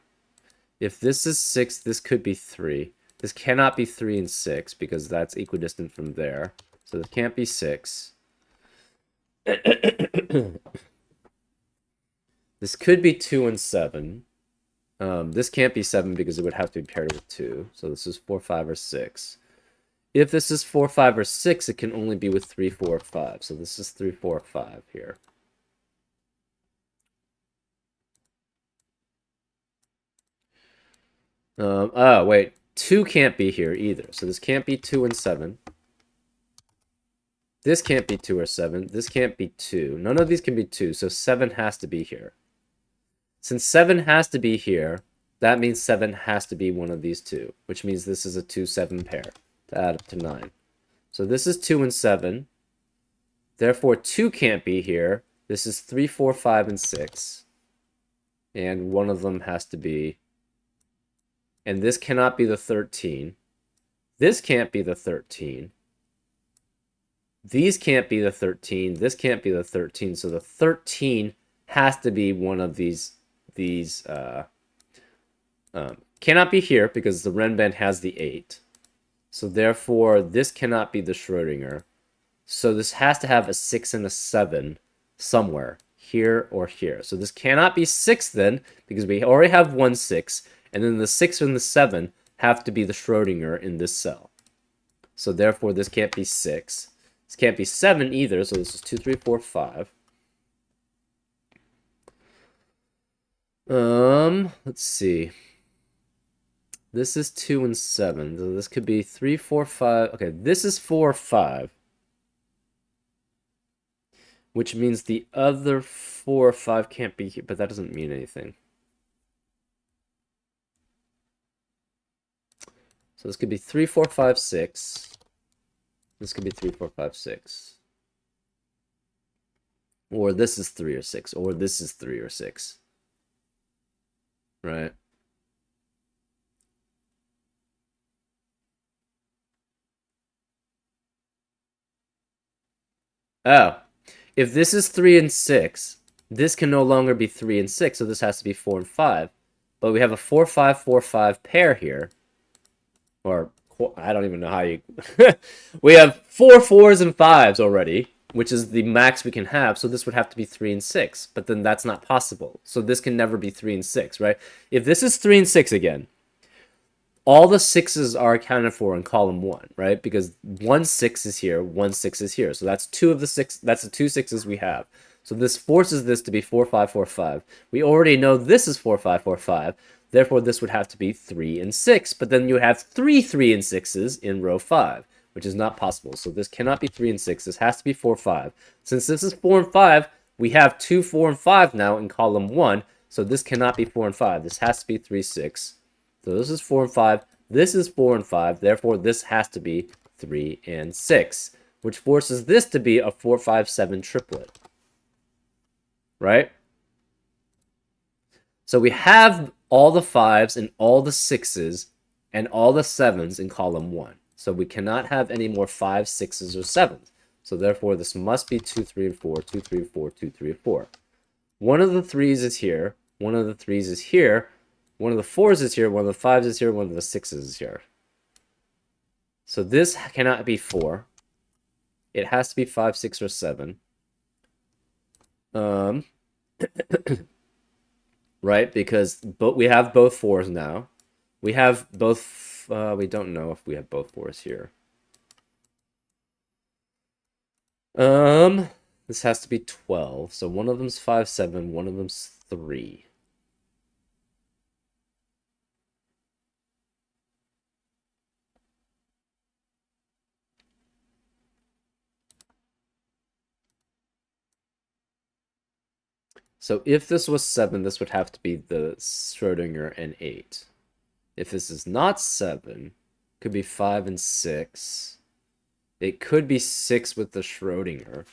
If this is 6, this could be 3. This cannot be 3 and 6, because that's equidistant from there. So this can't be 6. This could be 2 and 7. This can't be 7 because it would have to be paired with 2. So this is 4, 5, or 6. If this is 4, 5, or 6, it can only be with 3, 4, or 5. So this is 3, 4, or 5 here. Oh, wait. 2 can't be here either. So this can't be 2 and 7. This can't be 2 or 7. This can't be 2. None of these can be 2, so 7 has to be here. Since 7 has to be here, That means 7 has to be one of these two, which means this is a 2-7 pair to add up to 9. So this is 2 and 7. Therefore, 2 can't be here. This is 3, 4, 5, and 6. And one of them has to be... And this cannot be the 13. This can't be the 13. These can't be the 13. This can't be the 13. So the 13 has to be one of these cannot be here because the Renban has the 8. So therefore, this cannot be the Schrodinger. So this has to have a 6 and a 7 somewhere, here or here. So this cannot be 6 then, because we already have 1 6, and then the 6 and the 7 have to be the Schrodinger in this cell. So therefore, this can't be 6. This can't be 7 either, so this is 2, 3, 4, 5. Let's see. This is 2 and 7. So this could be 3, 4, 5. Okay, this is 4, 5. Which means the other 4 or 5 can't be here, but that doesn't mean anything. So this could be 3, 4, 5, 6. This could be 3, 4, 5, 6. Or this is 3 or 6. Or this is 3 or 6. Right? Oh. If this is 3 and 6, this can no longer be 3 and 6, so this has to be 4 and 5. But we have a 4, 5, 4, 5 pair here. Or, I don't even know how you... We have 4 4s and 5s already, which is the max we can have, so this would have to be 3 and 6. But then that's not possible. So this can never be 3 and 6, right? If this is 3 and 6 again, all the 6s are accounted for in column 1, right? Because 1 6 is here, 1 6 is here. So that's 2 of the 6, that's the 2 6s we have. So this forces this to be 4 5 4 5. We already know this is 4 5 4 5. Therefore, this would have to be 3 and 6. But then you have 3 3 and 6s in row 5, which is not possible. So this cannot be 3 and 6. This has to be 4 5. Since this is 4 and 5, we have 2 4 and 5 now in column 1. So this cannot be 4 and 5. This has to be 3 6. So this is 4 and 5. This is 4 and 5. Therefore, this has to be 3 and 6, which forces this to be a 4 5 7 triplet. Right? So we have all the 5s and all the 6s and all the 7s in column 1. So we cannot have any more 5s, 6s, or 7s. So therefore, this must be 2, 3, and 4, 2, 3, 4, 2, 3, 4. One of the 3s is here. One of the 3s is here. One of the 4s is here, one of the 5s is here, one of the 6s is here. So this cannot be 4. It has to be 5, 6, or 7. Right, because we have both 4s now. We have both, we don't know if we have both 4s here. This has to be 12. So one of them's 5, 7, one of them's 3. So if this was 7, this would have to be the Schrodinger and 8. If this is not 7, it could be 5 and 6. It could be 6 with the Schrodinger.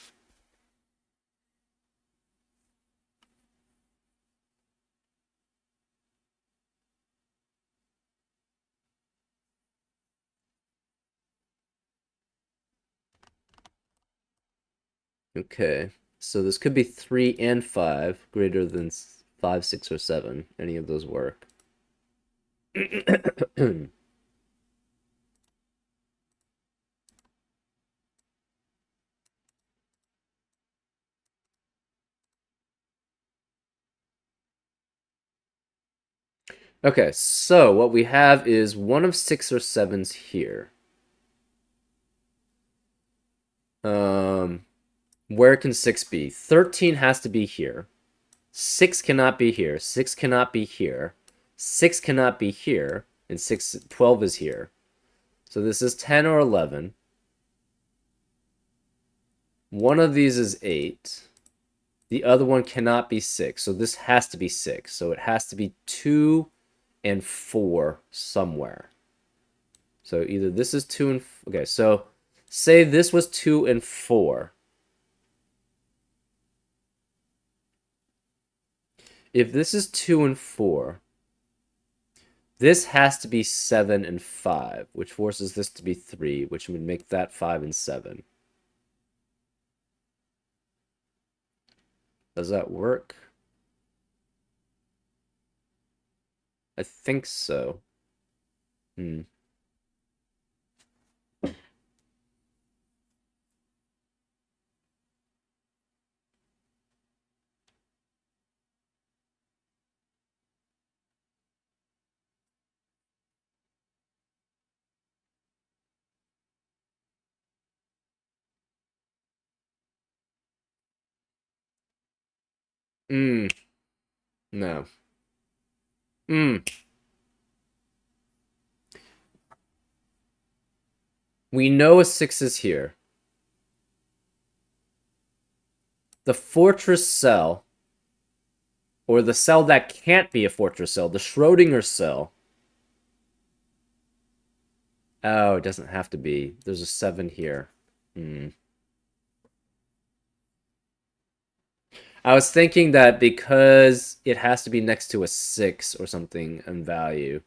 Okay. So this could be 3 and 5, greater than 5, 6, or 7. Any of those work. Okay, so what we have is one of 6 or 7s here. Where can 6 be? 13 has to be here. 6 cannot be here. 6 cannot be here. 6 cannot be here. And 12 is here. So this is 10 or 11. One of these is 8. The other one cannot be 6. So this has to be 6. So it has to be 2 and 4 somewhere. So either this is 2 and... Okay, so say this was 2 and 4. If this is 2 and 4, this has to be 7 and 5, which forces this to be 3, which would make that 5 and 7. Does that work? I think so. Hmm. Hmm. No. Hmm. We know a 6 is here. The fortress cell, or the cell that can't be a fortress cell, the Schrodinger cell. Oh, it doesn't have to be. There's a 7 here. Hmm. I was thinking that because it has to be next to a 6 or something in value.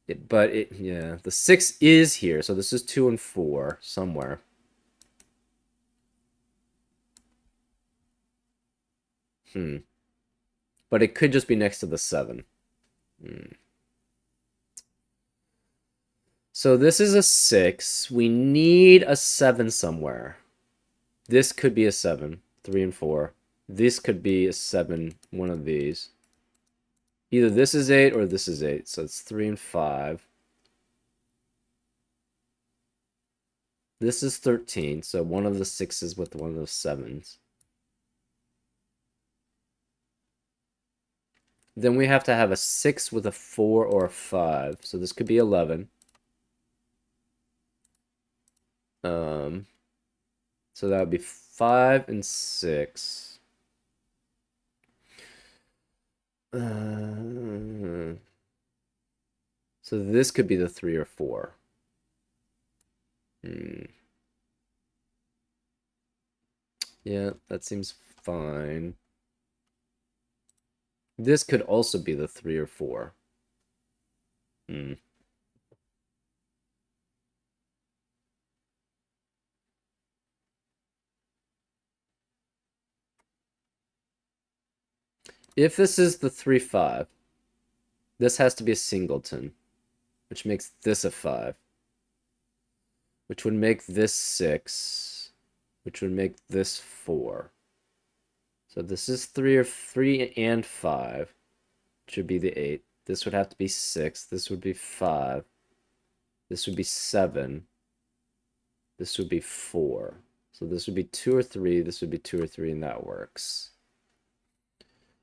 Yeah, the 6 is here, so this is 2 and 4 somewhere. Hmm. But it could just be next to the 7. Hmm. So this is a 6. We need a 7 somewhere. This could be a 7, 3 and 4. This could be a 7, one of these. Either this is 8 or this is 8, so it's 3 and 5. This is 13, so one of the 6s with one of those 7s. Then we have to have a 6 with a 4 or a 5, so this could be 11. So that would be 5 and 6. So this could be the 3 or 4. Yeah, that seems fine. This could also be the 3 or 4. If this is the 3, 5, this has to be a singleton, which makes this a 5, which would make this 6, which would make this 4. So this is 3 and 5, which would be the 8. This would have to be 6. This would be 5. This would be 7. This would be 4. So this would be 2 or 3. This would be 2 or 3, and that works.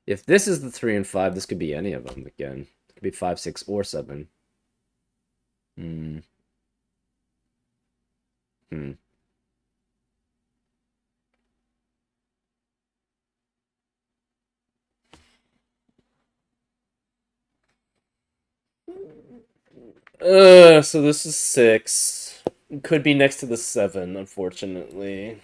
If this is the 3 and 5, this could be any of them again. It could be 5, 6, or 7. Hmm. Hmm. So this is 6. Could be next to the 7, unfortunately.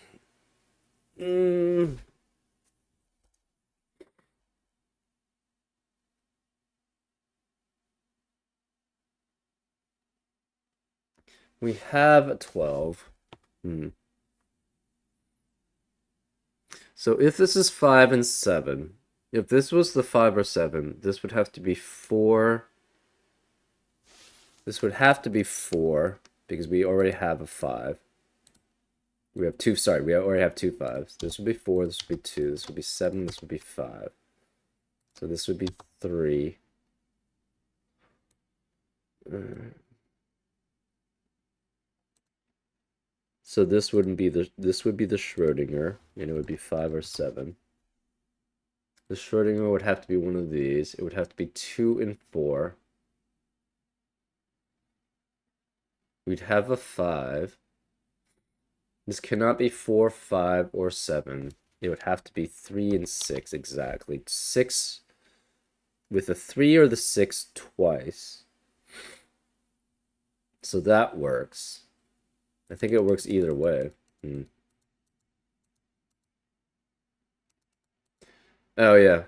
We have a 12. So if this is 5 and 7, if this was the 5 or 7, this would have to be 4. This would have to be 4 because we already have a 5. We have 2, sorry, we already have 2 5s. This would be 4, this would be 2, this would be 7, this would be 5. So this would be 3. So this would be the Schrodinger, and it would be 5 or 7. The Schrodinger would have to be one of these. It would have to be 2 and 4. We'd have a 5. This cannot be 4, 5, or 7. It would have to be 3 and 6 exactly. 6 with the 3 or the 6 twice. So that works. I think it works either way. Oh, yeah.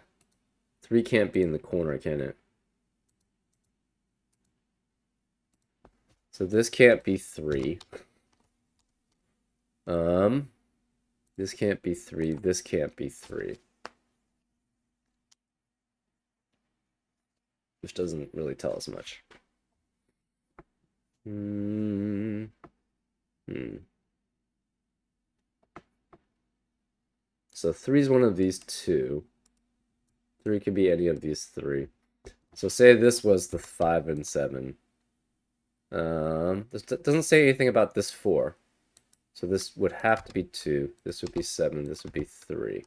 3 can't be in the corner, can it? So this can't be 3. This can't be 3. This can't be 3. Which doesn't really tell us much. So 3 is one of these two. 3 could be any of these 3. So say this was the 5 and 7. This doesn't say anything about this 4. So this would have to be 2. This would be 7. This would be 3.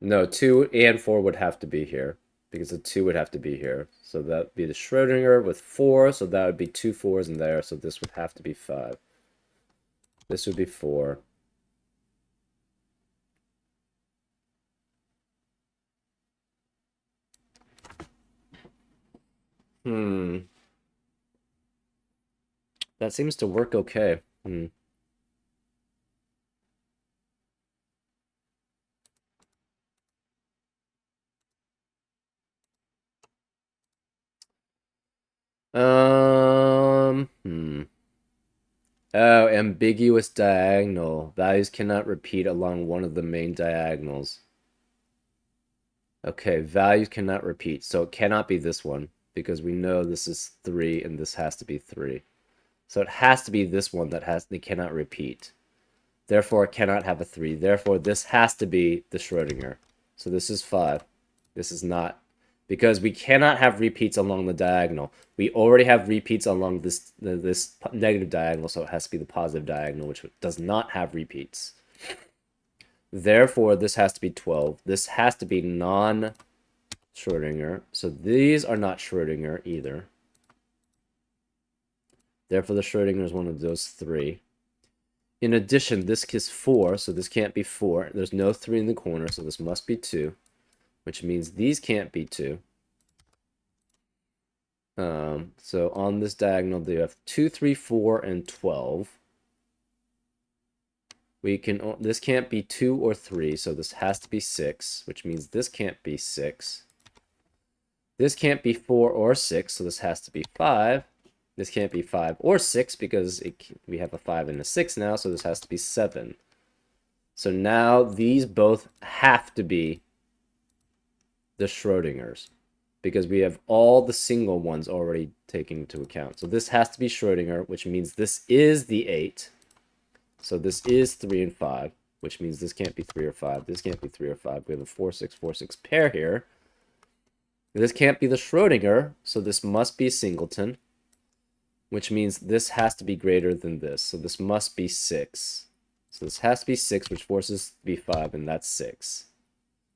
No, 2 and 4 would have to be here. Because the 2 would have to be here. So that would be the Schrodinger with 4. So that would be 2 4s in there. So this would have to be 5. This would be 4. That seems to work okay. Oh, ambiguous diagonal. Values cannot repeat along one of the main diagonals. Okay, values cannot repeat. So it cannot be this one because we know this is 3 and this has to be 3. So it has to be this one they cannot repeat. Therefore, it cannot have a 3. Therefore, this has to be the Schrodinger. So this is 5. This is not. Because we cannot have repeats along the diagonal. We already have repeats along this negative diagonal, so it has to be the positive diagonal, which does not have repeats. Therefore, this has to be 12. This has to be non-Schrodinger. So these are not Schrodinger either. Therefore, the Schrodinger is one of those 3. In addition, this is 4, so this can't be 4. There's no 3 in the corner, so this must be 2. Which means these can't be 2. So on this diagonal, they have 2, 3, 4, and 12. This can't be 2 or 3, so this has to be 6, which means this can't be 6. This can't be 4 or 6, so this has to be 5. This can't be 5 or 6 because we have a 5 and a 6 now, so this has to be 7. So now these both have to be the Schrodingers because we have all the single ones already taken into account. So this has to be Schrodinger, which means this is the 8. So this is 3 and 5, which means this can't be 3 or 5. This can't be 3 or 5. We have a 4, 6, 4, 6 pair here. This can't be the Schrodinger, so this must be a singleton, which means this has to be greater than this. So this must be 6. So this has to be 6, which forces it to be 5, and that's 6.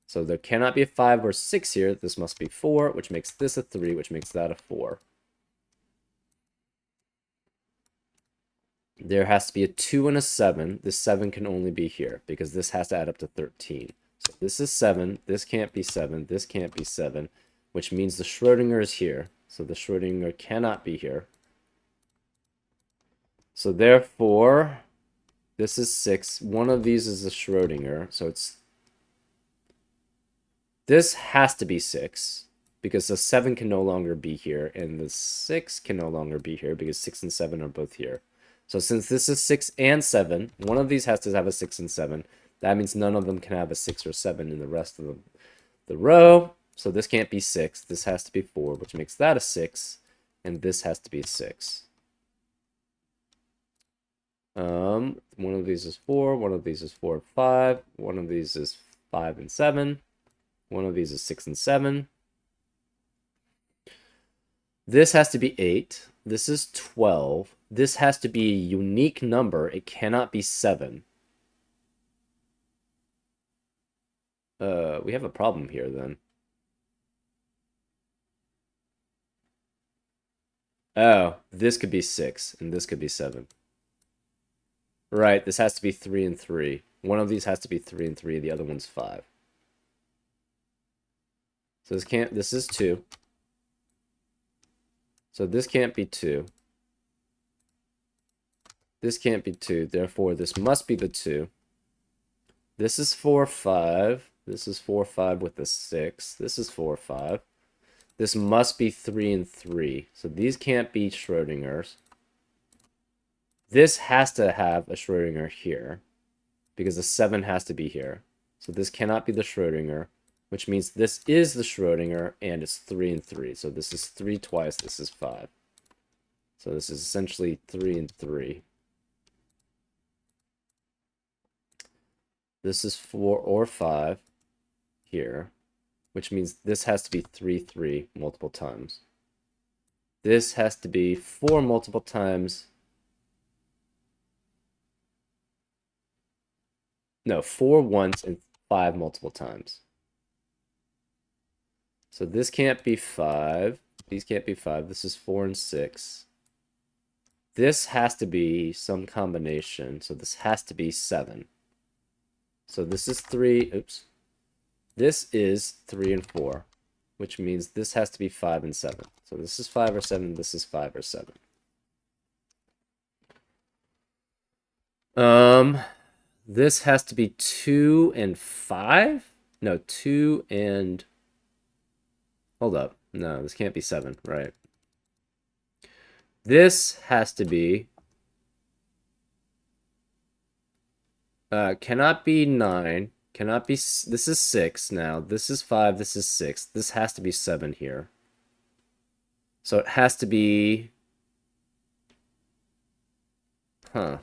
So there cannot be a 5 or 6 here. This must be 4, which makes this a 3, which makes that a 4. There has to be a 2 and a 7. This 7 can only be here because this has to add up to 13. So this is 7. This can't be 7. This can't be 7, which means the Schrodinger is here. So the Schrodinger cannot be here. So therefore, this is 6. One of these is the Schrodinger. So this has to be 6 because the 7 can no longer be here and the 6 can no longer be here because 6 and 7 are both here. So since this is 6 and 7, one of these has to have a 6 and 7. That means none of them can have a 6 or 7 in the rest of the row. So this can't be 6. This has to be 4, which makes that a 6. And this has to be a 6. One of these is 4. One of these is 4 and 5. One of these is 5 and 7. One of these is 6 and 7. This has to be 8. This is 12. This has to be a unique number. It cannot be 7. We have a problem here then. Oh, this could be 6, and this could be 7. Right, this has to be 3 and 3. One of these has to be 3 and 3, the other one's 5. So this is 2. So this can't be 2. This can't be 2, therefore this must be the 2. This is 4, 5. This is 4, 5 with the 6. This is 4, 5. This must be 3 and 3. So these can't be Schrodinger's. This has to have a Schrodinger here, because the 7 has to be here. So this cannot be the Schrodinger, which means this is the Schrodinger, and it's 3 and 3. So this is 3 twice, this is 5. So this is essentially 3 and 3. This is 4 or 5 here, which means this has to be 3, 3 multiple times. This has to be 4 multiple times. No, 4 once and 5 multiple times. So this can't be 5. These can't be 5. This is 4 and 6. This has to be some combination. So this has to be 7. So this is 3. Oops. This is 3 and 4, which means this has to be 5 and 7. So this is 5 or 7. This is 5 or 7. This has to be 2 and 5? No, 2 and... Hold up. No, this can't be 7, right? This has to be... cannot be 9. Cannot be... This is 6 now. This is 5. This is 6. This has to be 7 here. So it has to be... Huh.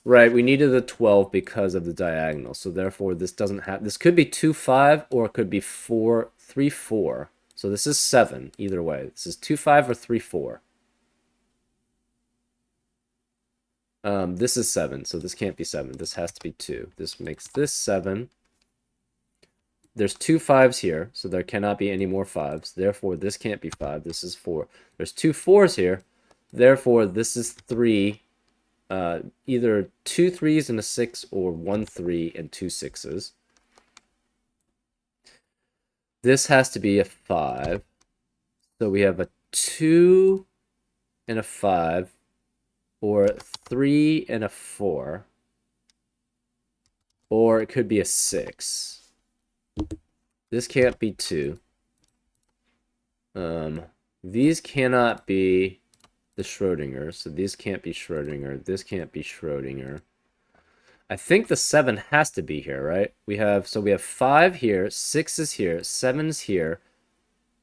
Right, we needed the 12 because of the diagonal. So therefore, this doesn't have... This could be 2, 5, or it could be 4, 3, 4. So this is 7, either way. This is 2, 5, or 3, 4. This is 7, so this can't be 7. This has to be 2. This makes this 7. There's 2 5s here, so there cannot be any more 5s. Therefore, this can't be 5. This is 4. There's 2 4s here. Therefore, this is 3. Either 2 3s and a 6, or 1 3 and 2 6s. This has to be a 5. So we have a 2 and a 5, or 3 and a 4, or it could be a 6. This can't be 2. These cannot be the Schrodinger, so these can't be Schrodinger. This can't be Schrodinger. I think the 7 has to be here, right? We have 5 here, 6 is here, 7 is here,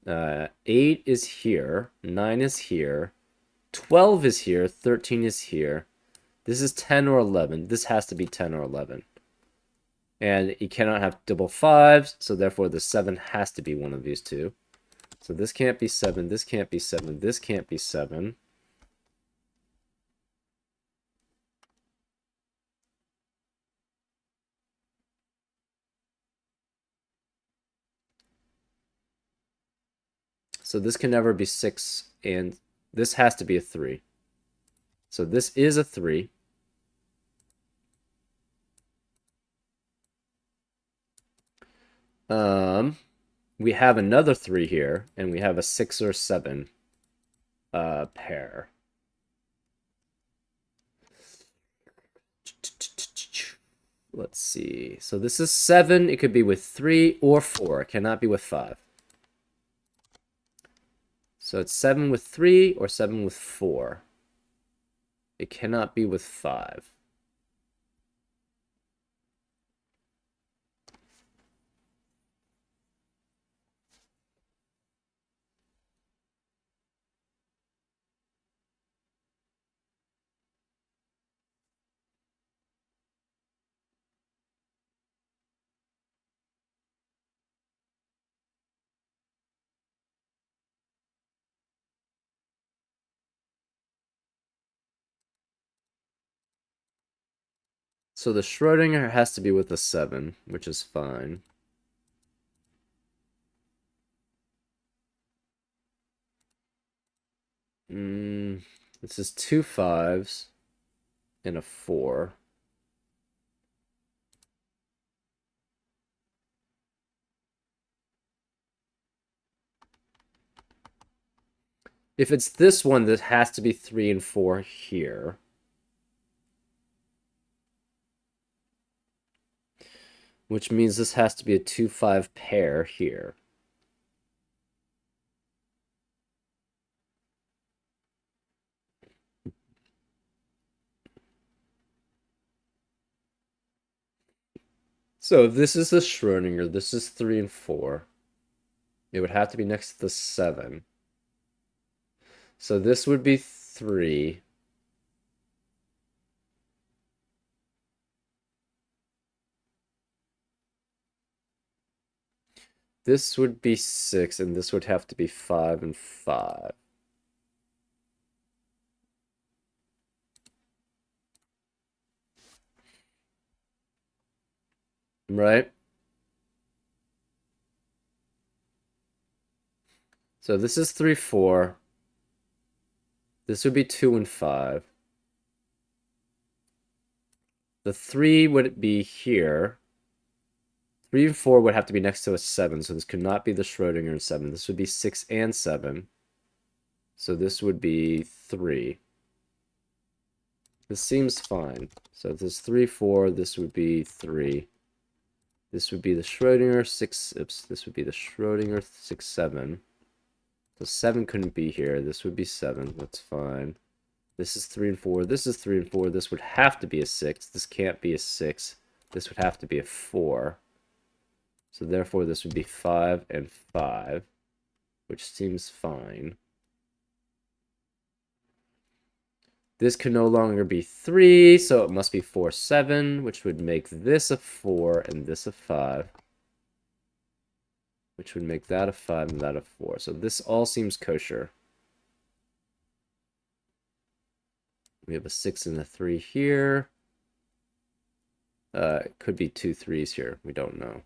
8 is here, 9 is here, 12 is here, 13 is here. This is 10 or 11. This has to be 10 or 11. And you cannot have double 5s, so therefore the 7 has to be one of these two. So this can't be 7, this can't be 7, this can't be 7. So this can never be 6, and this has to be a 3. So this is a 3. We have another 3 here, and we have a 6 or 7 pair. Let's see. So this is 7. It could be with 3 or 4. It cannot be with 5. So it's 7 with 3 or 7 with 4. It cannot be with 5. So the Schrodinger has to be with a 7, which is fine. This is 2 5s and a 4. If it's this one, that has to be 3 and 4 here. Which means this has to be a 2-5 pair here. So if this is the Schrodinger, this is 3 and 4. It would have to be next to the 7. So this would be 3. This would be 6, and this would have to be 5 and 5. Right? So this is 3, 4. This would be 2 and 5. The 3 would be here. 3 and 4 would have to be next to a 7, so this could not be the Schrodinger in 7. This would be 6 and 7. So this would be 3. This seems fine. So if this 3, 4, this would be 3. This would be the Schrodinger 6. Oops, this would be the Schrodinger 6, 7. So 7 couldn't be here. This would be 7. That's fine. This is 3 and 4. This is 3 and 4. This would have to be a 6. This can't be a 6. This would have to be a 4. So therefore, this would be 5 and 5, which seems fine. This can no longer be 3, so it must be 4, 7, which would make this a 4 and this a 5. Which would make that a 5 and that a 4. So this all seems kosher. We have a 6 and a 3 here. It could be 2 3s here. We don't know.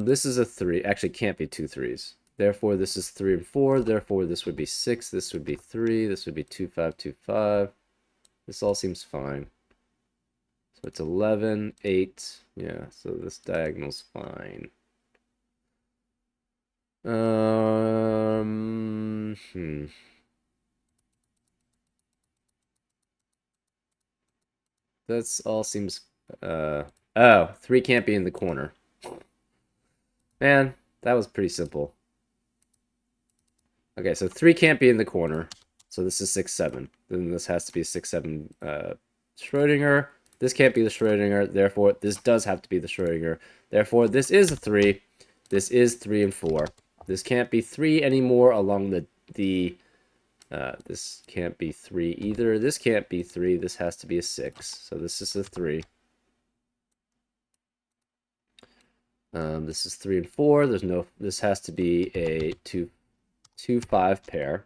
This is a 3. Actually, can't be 2 3s. Therefore, this is 3 and 4. Therefore, this would be 6. This would be 3. This would be 2 5 2 5. This all seems fine. So it's 11, 8. Yeah, so this diagonal's fine. That's all seems, oh, 3 can't be in the corner. Man, that was pretty simple. Okay, so 3 can't be in the corner. So this is 6, 7. Then this has to be 6, 7 Schrodinger. This can't be the Schrodinger. Therefore, this does have to be the Schrodinger. Therefore, this is a 3. This is 3 and 4. This can't be 3 anymore along this can't be 3 either. This can't be 3. This has to be a 6. So this is a 3. This is 3 and 4. This has to be a 2 5 pair.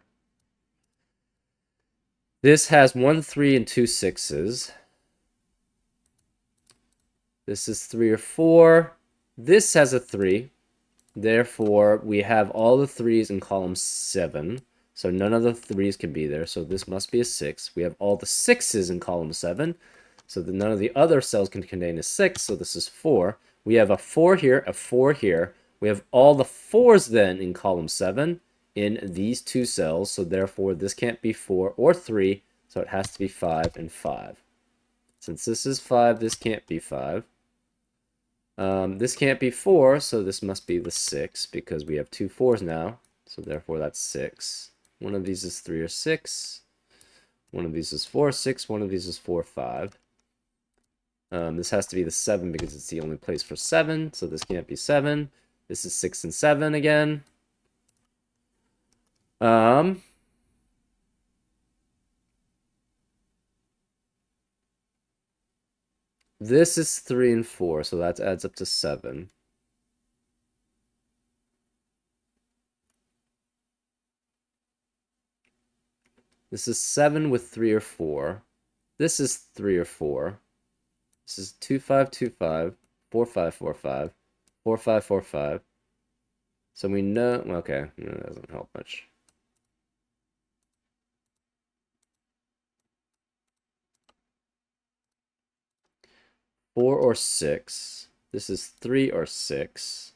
This has 1 3 and 2 6s. This is 3 or 4. This has a 3. Therefore, we have all the 3s in column 7. So none of the 3s can be there. So this must be a 6. We have all the 6s in column 7. So that none of the other cells can contain a 6. So this is 4. We have a 4 here, a 4 here. We have all the 4s then in column 7 in these two cells. So therefore, this can't be 4 or 3. So it has to be 5 and 5. Since this is 5, this can't be 5. This can't be 4, so this must be the 6, because we have two 4s now. So therefore, that's 6. One of these is 3 or 6. One of these is 4 or 6. One of these is 4 or 5. This has to be the 7 because it's the only place for 7, so this can't be 7. This is 6 and 7 again. This is 3 and 4, so that adds up to 7. This is 7 with 3 or 4. This is 3 or 4. This is 2 5 2 5, 4 5 4 5, 4 5 4 5. So we know, okay, that doesn't help much. 4 or 6. This is 3 or 6.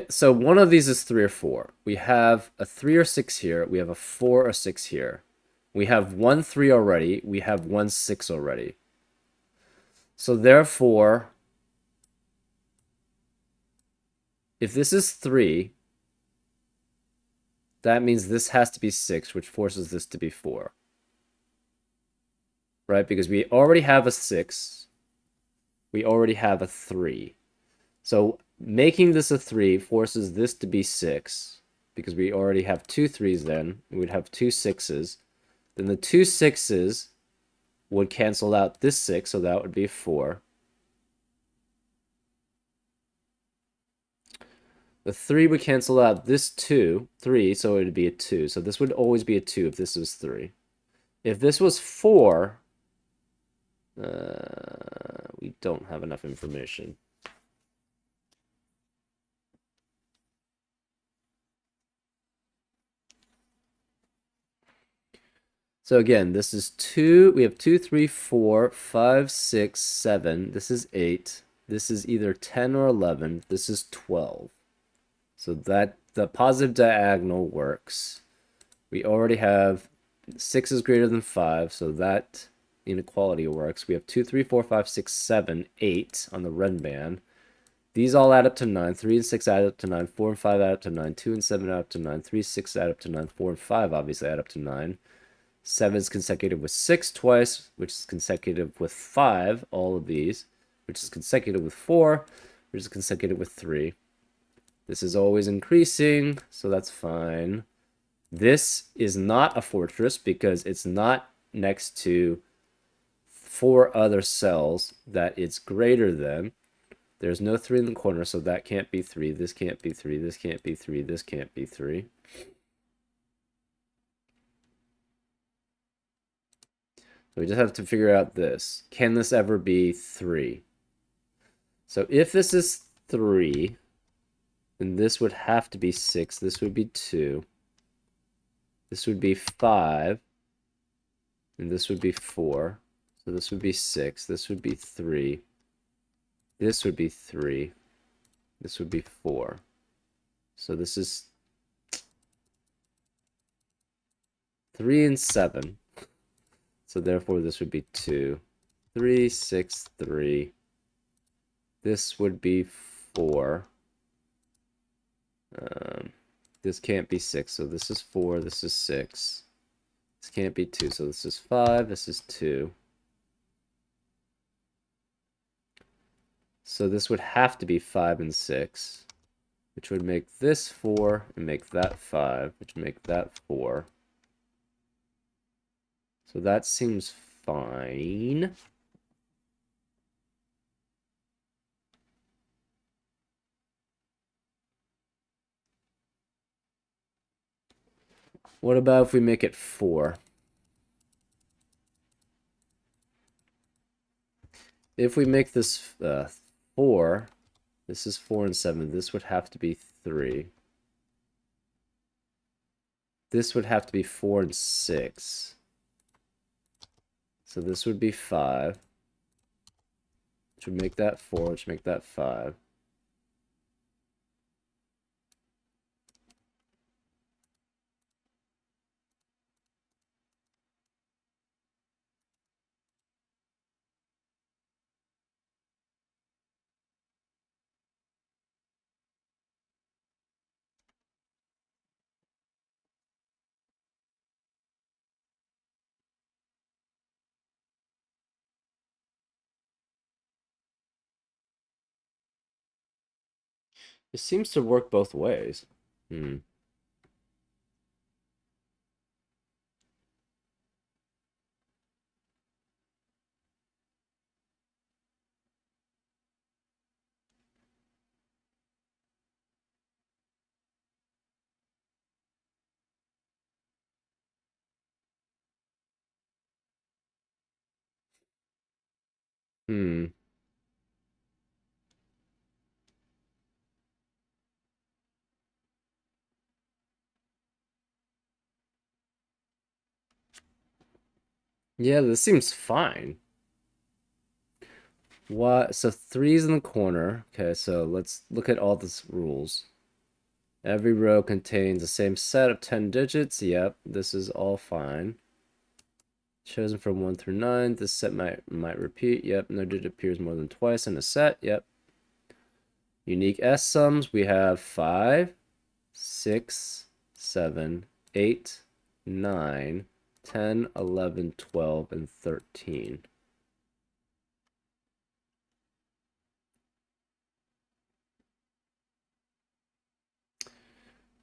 So one of these is 3 or 4. We have a 3 or 6 here. We have a 4 or 6 here. We have 1 3 already. We have 1 6 already. So therefore, if this is 3, that means this has to be 6, which forces this to be 4. Right? Because we already have a 6. We already have a 3. So making this a 3 forces this to be 6. Because we already have 2 3s then. We'd have 2 6s. Then the 2 6s would cancel out this 6, so that would be 4. The 3 would cancel out this 3, so it would be a 2. So this would always be a 2 if this was 3. If this was 4, we don't have enough information. So again, this is 2. We have 2, 3, 4, 5, 6, 7. This is 8. This is either 10 or 11. This is 12. So that the positive diagonal works. We already have 6 is greater than 5, so that inequality works. We have 2, 3, 4, 5, 6, 7, 8 on the red band. These all add up to 9. 3 and 6 add up to 9. 4 and 5 add up to 9. 2 and 7 add up to 9. 3, 6 add up to 9. 4 and 5 obviously add up to 9. 7 is consecutive with 6 twice, which is consecutive with 5, all of these, which is consecutive with 4, which is consecutive with 3. This is always increasing, so that's fine. This is not a fortress because it's not next to 4 other cells that it's greater than. There's no 3 in the corner, so that can't be 3. This can't be 3. This can't be 3. This can't be 3. So we just have to figure out this. Can this ever be 3? So if this is 3, then this would have to be 6. This would be 2. This would be 5. And this would be 4. So this would be 6. This would be 3. This would be 3. This would be 4. So this is 3 and 7. So therefore this would be 2. 3, 6, 3. This would be 4. This can't be 6, so this is 4, this is 6. This can't be 2, so this is 5, this is 2. So this would have to be 5 and 6, which would make this 4 and make that 5, which would make that 4. So that seems fine. What about if we make it 4? If we make this 4, this is 4 and 7. This would have to be 3. This would have to be 4 and 6. So this would be 5. Which would make that 4, which would make that 5. It seems to work both ways. Hmm. Hmm. Yeah, this seems fine. What? So three's in the corner. Okay, so let's look at all these rules. Every row contains the same set of 10 digits. Yep, this is all fine. Chosen from 1 through 9. This set might repeat. Yep, no digit appears more than twice in a set. Yep. Unique S sums, we have 5, 6, 7, 8, 9, 10, 11, 12, and 13.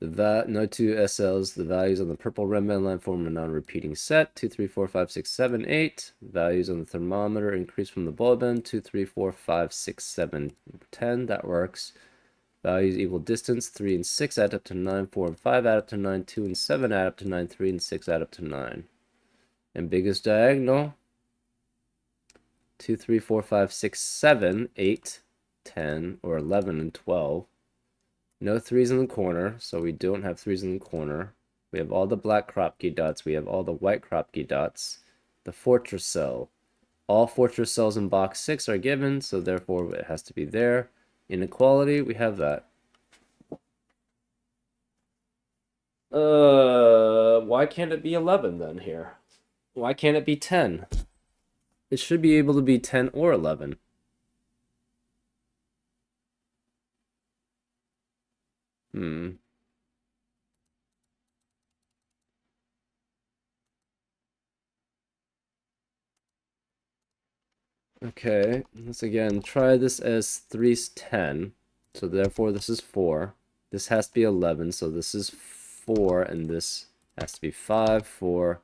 No two SLs. The values on the purple red band line form a non-repeating set. 2, 3, 4, 5, 6, 7, 8. Values on the thermometer increase from the bulb end. 2, 3, 4, 5, 6, 7, 10. That works. Values equal distance. 3 and 6 add up to 9. 4 and 5 add up to 9. 2 and 7 add up to 9. 3 and 6 add up to 9. Ambiguous diagonal. 2, 3, 4, 5, 6, 7, 8, 10, or 11 and 12. No threes in the corner, so we don't have threes in the corner. We have all the black Kropke dots. We have all the white Kropke dots. The fortress cell. All fortress cells in box 6 are given, so therefore it has to be there. Inequality, we have that. Why can't it be 11 then here? Why can't it be 10? It should be able to be 10 or 11. Okay, let's again try this as 3's 10. So therefore this is 4. This has to be 11, so this is 4, and this has to be 5, 4.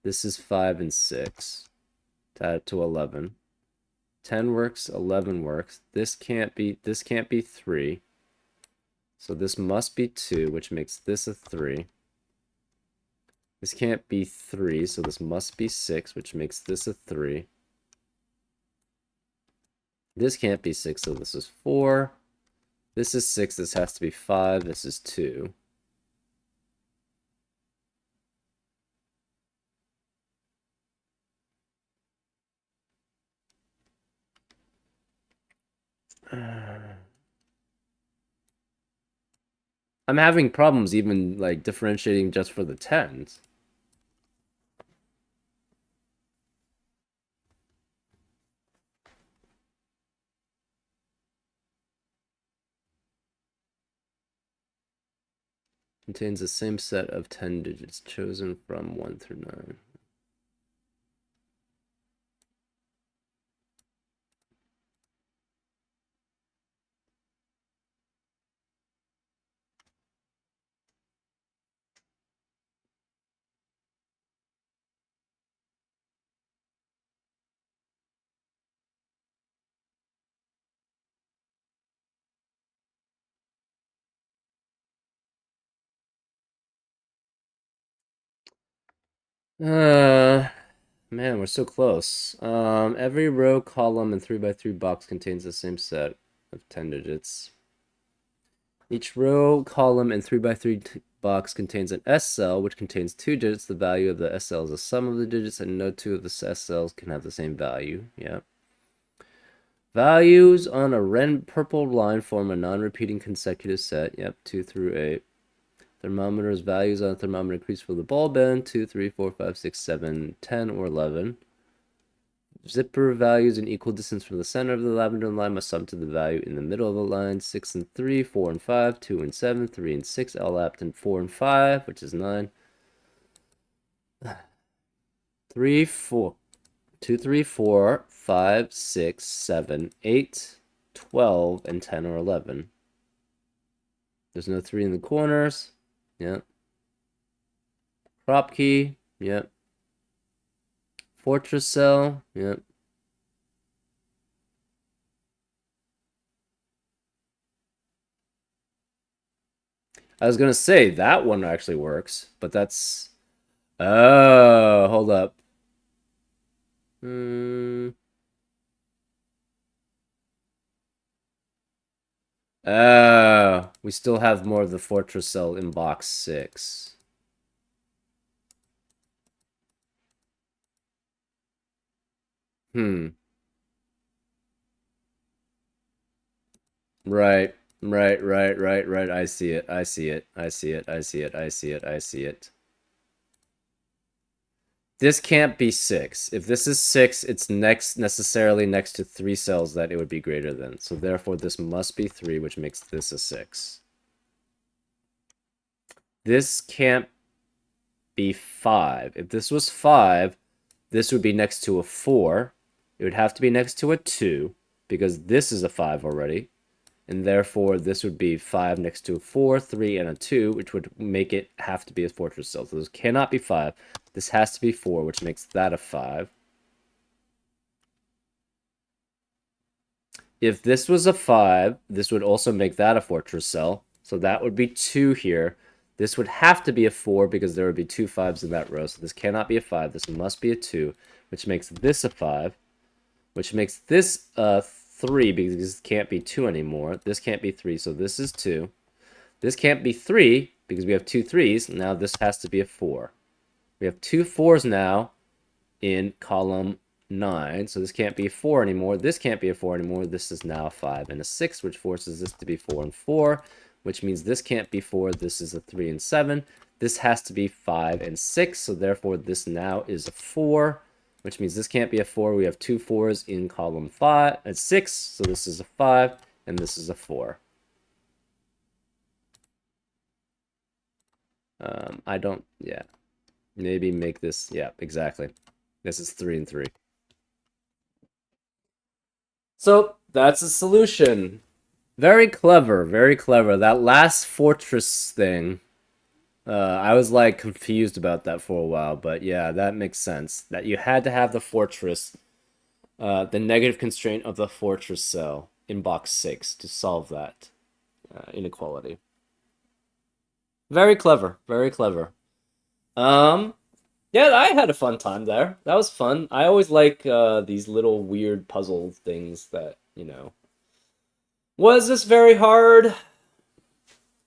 This is 5 and 6. To add it to 11. 10 works, 11 works. This can't be 3. So this must be 2, which makes this a 3. This can't be 3, so this must be 6, which makes this a 3. This can't be 6, so this is 4. This is 6, this has to be 5, this is 2. I'm having problems even like differentiating just for the 10s. Contains the same set of 10 digits chosen from 1 through 9. Man, we're so close. Every row, column, and 3x3 box contains the same set of 10 digits. Each row, column, and 3x3 box contains an S cell, which contains 2 digits. The value of the S cell is the sum of the digits, and no two of the S cells can have the same value. Yep. Values on a red purple line form a non-repeating consecutive set. Yep, 2 through 8. Thermometers, values on a thermometer increase for the bulb end. 2, 3, 4, 5, 6, 7, 10, or 11. Zipper values in equal distance from the center of the lavender line must sum to the value in the middle of the line. 6 and 3, 4 and 5, 2 and 7, 3 and 6, elapsed in 4 and 5, which is 9. 3, 4, 2, 3, 4, 5, 6, 7, 8, 12, and 10 or 11. There's no 3 in the corners. Yep. Crop key. Yep. Fortress cell. Yep. I was gonna say that one actually works, but that's... Oh, hold up. We still have more of the fortress cell in box 6. Hmm. Right. Right. I see it. I see it. I see it. I see it. I see it. I see it. This can't be 6. If this is 6, it's next necessarily next to 3 cells that it would be greater than. So therefore, this must be 3, which makes this a 6. This can't be 5. If this was 5, this would be next to a 4. It would have to be next to a 2, because this is a 5 already. And therefore, this would be 5 next to a 4, 3, and a 2, which would make it have to be a fortress cell. So this cannot be 5. This has to be 4, which makes that a 5. If this was a 5, this would also make that a fortress cell. So that would be 2 here. This would have to be a 4 because there would be 2 5s in that row. So this cannot be a 5. This must be a 2, which makes this a 5, which makes this a 3 because this can't be 2 anymore. This can't be 3, so this is 2. This can't be 3 because we have 2 3s. Now this has to be a 4. We have 2 4s now in column 9, so this can't be a 4 anymore. This can't be a 4 anymore. This is now a 5 and a 6, which forces this to be 4 and 4, which means this can't be 4. This is a 3 and 7. This has to be 5 and 6, so therefore this now is a 4, which means this can't be a 4. We have 2 4s in column 5 and 6, so this is a 5, and this is a 4. I don't, yeah. Maybe make this, yeah, exactly. This is 3 and 3. So that's a solution. Very clever, very clever. That last fortress thing, I was like confused about that for a while, but yeah, that makes sense. That you had to have the fortress, the negative constraint of the fortress cell in box 6 to solve that inequality. Very clever, very clever. Um, yeah, I had a fun time there. That was fun. I always like these little weird puzzle things that, you know. Was this very hard?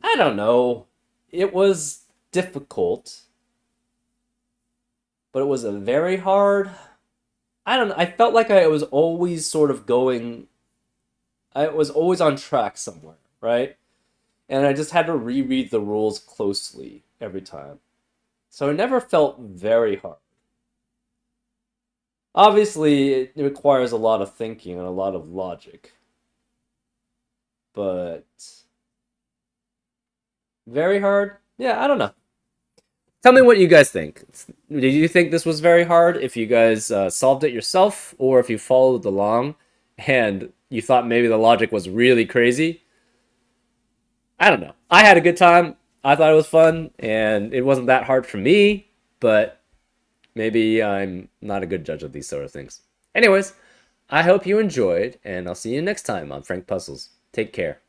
I don't know. It was difficult, but it was a very hard. I don't know. I felt like I was always sort of going. I was always on track somewhere, right? And I just had to reread the rules closely every time. So it never felt very hard. Obviously, it requires a lot of thinking and a lot of logic, but very hard? Yeah, I don't know. Tell me what you guys think. Did you think this was very hard? If you guys solved it yourself, or if you followed along and you thought maybe the logic was really crazy? I don't know. I had a good time. I thought it was fun, and it wasn't that hard for me, but maybe I'm not a good judge of these sort of things. Anyways, I hope you enjoyed, and I'll see you next time on Frank Puzzles. Take care.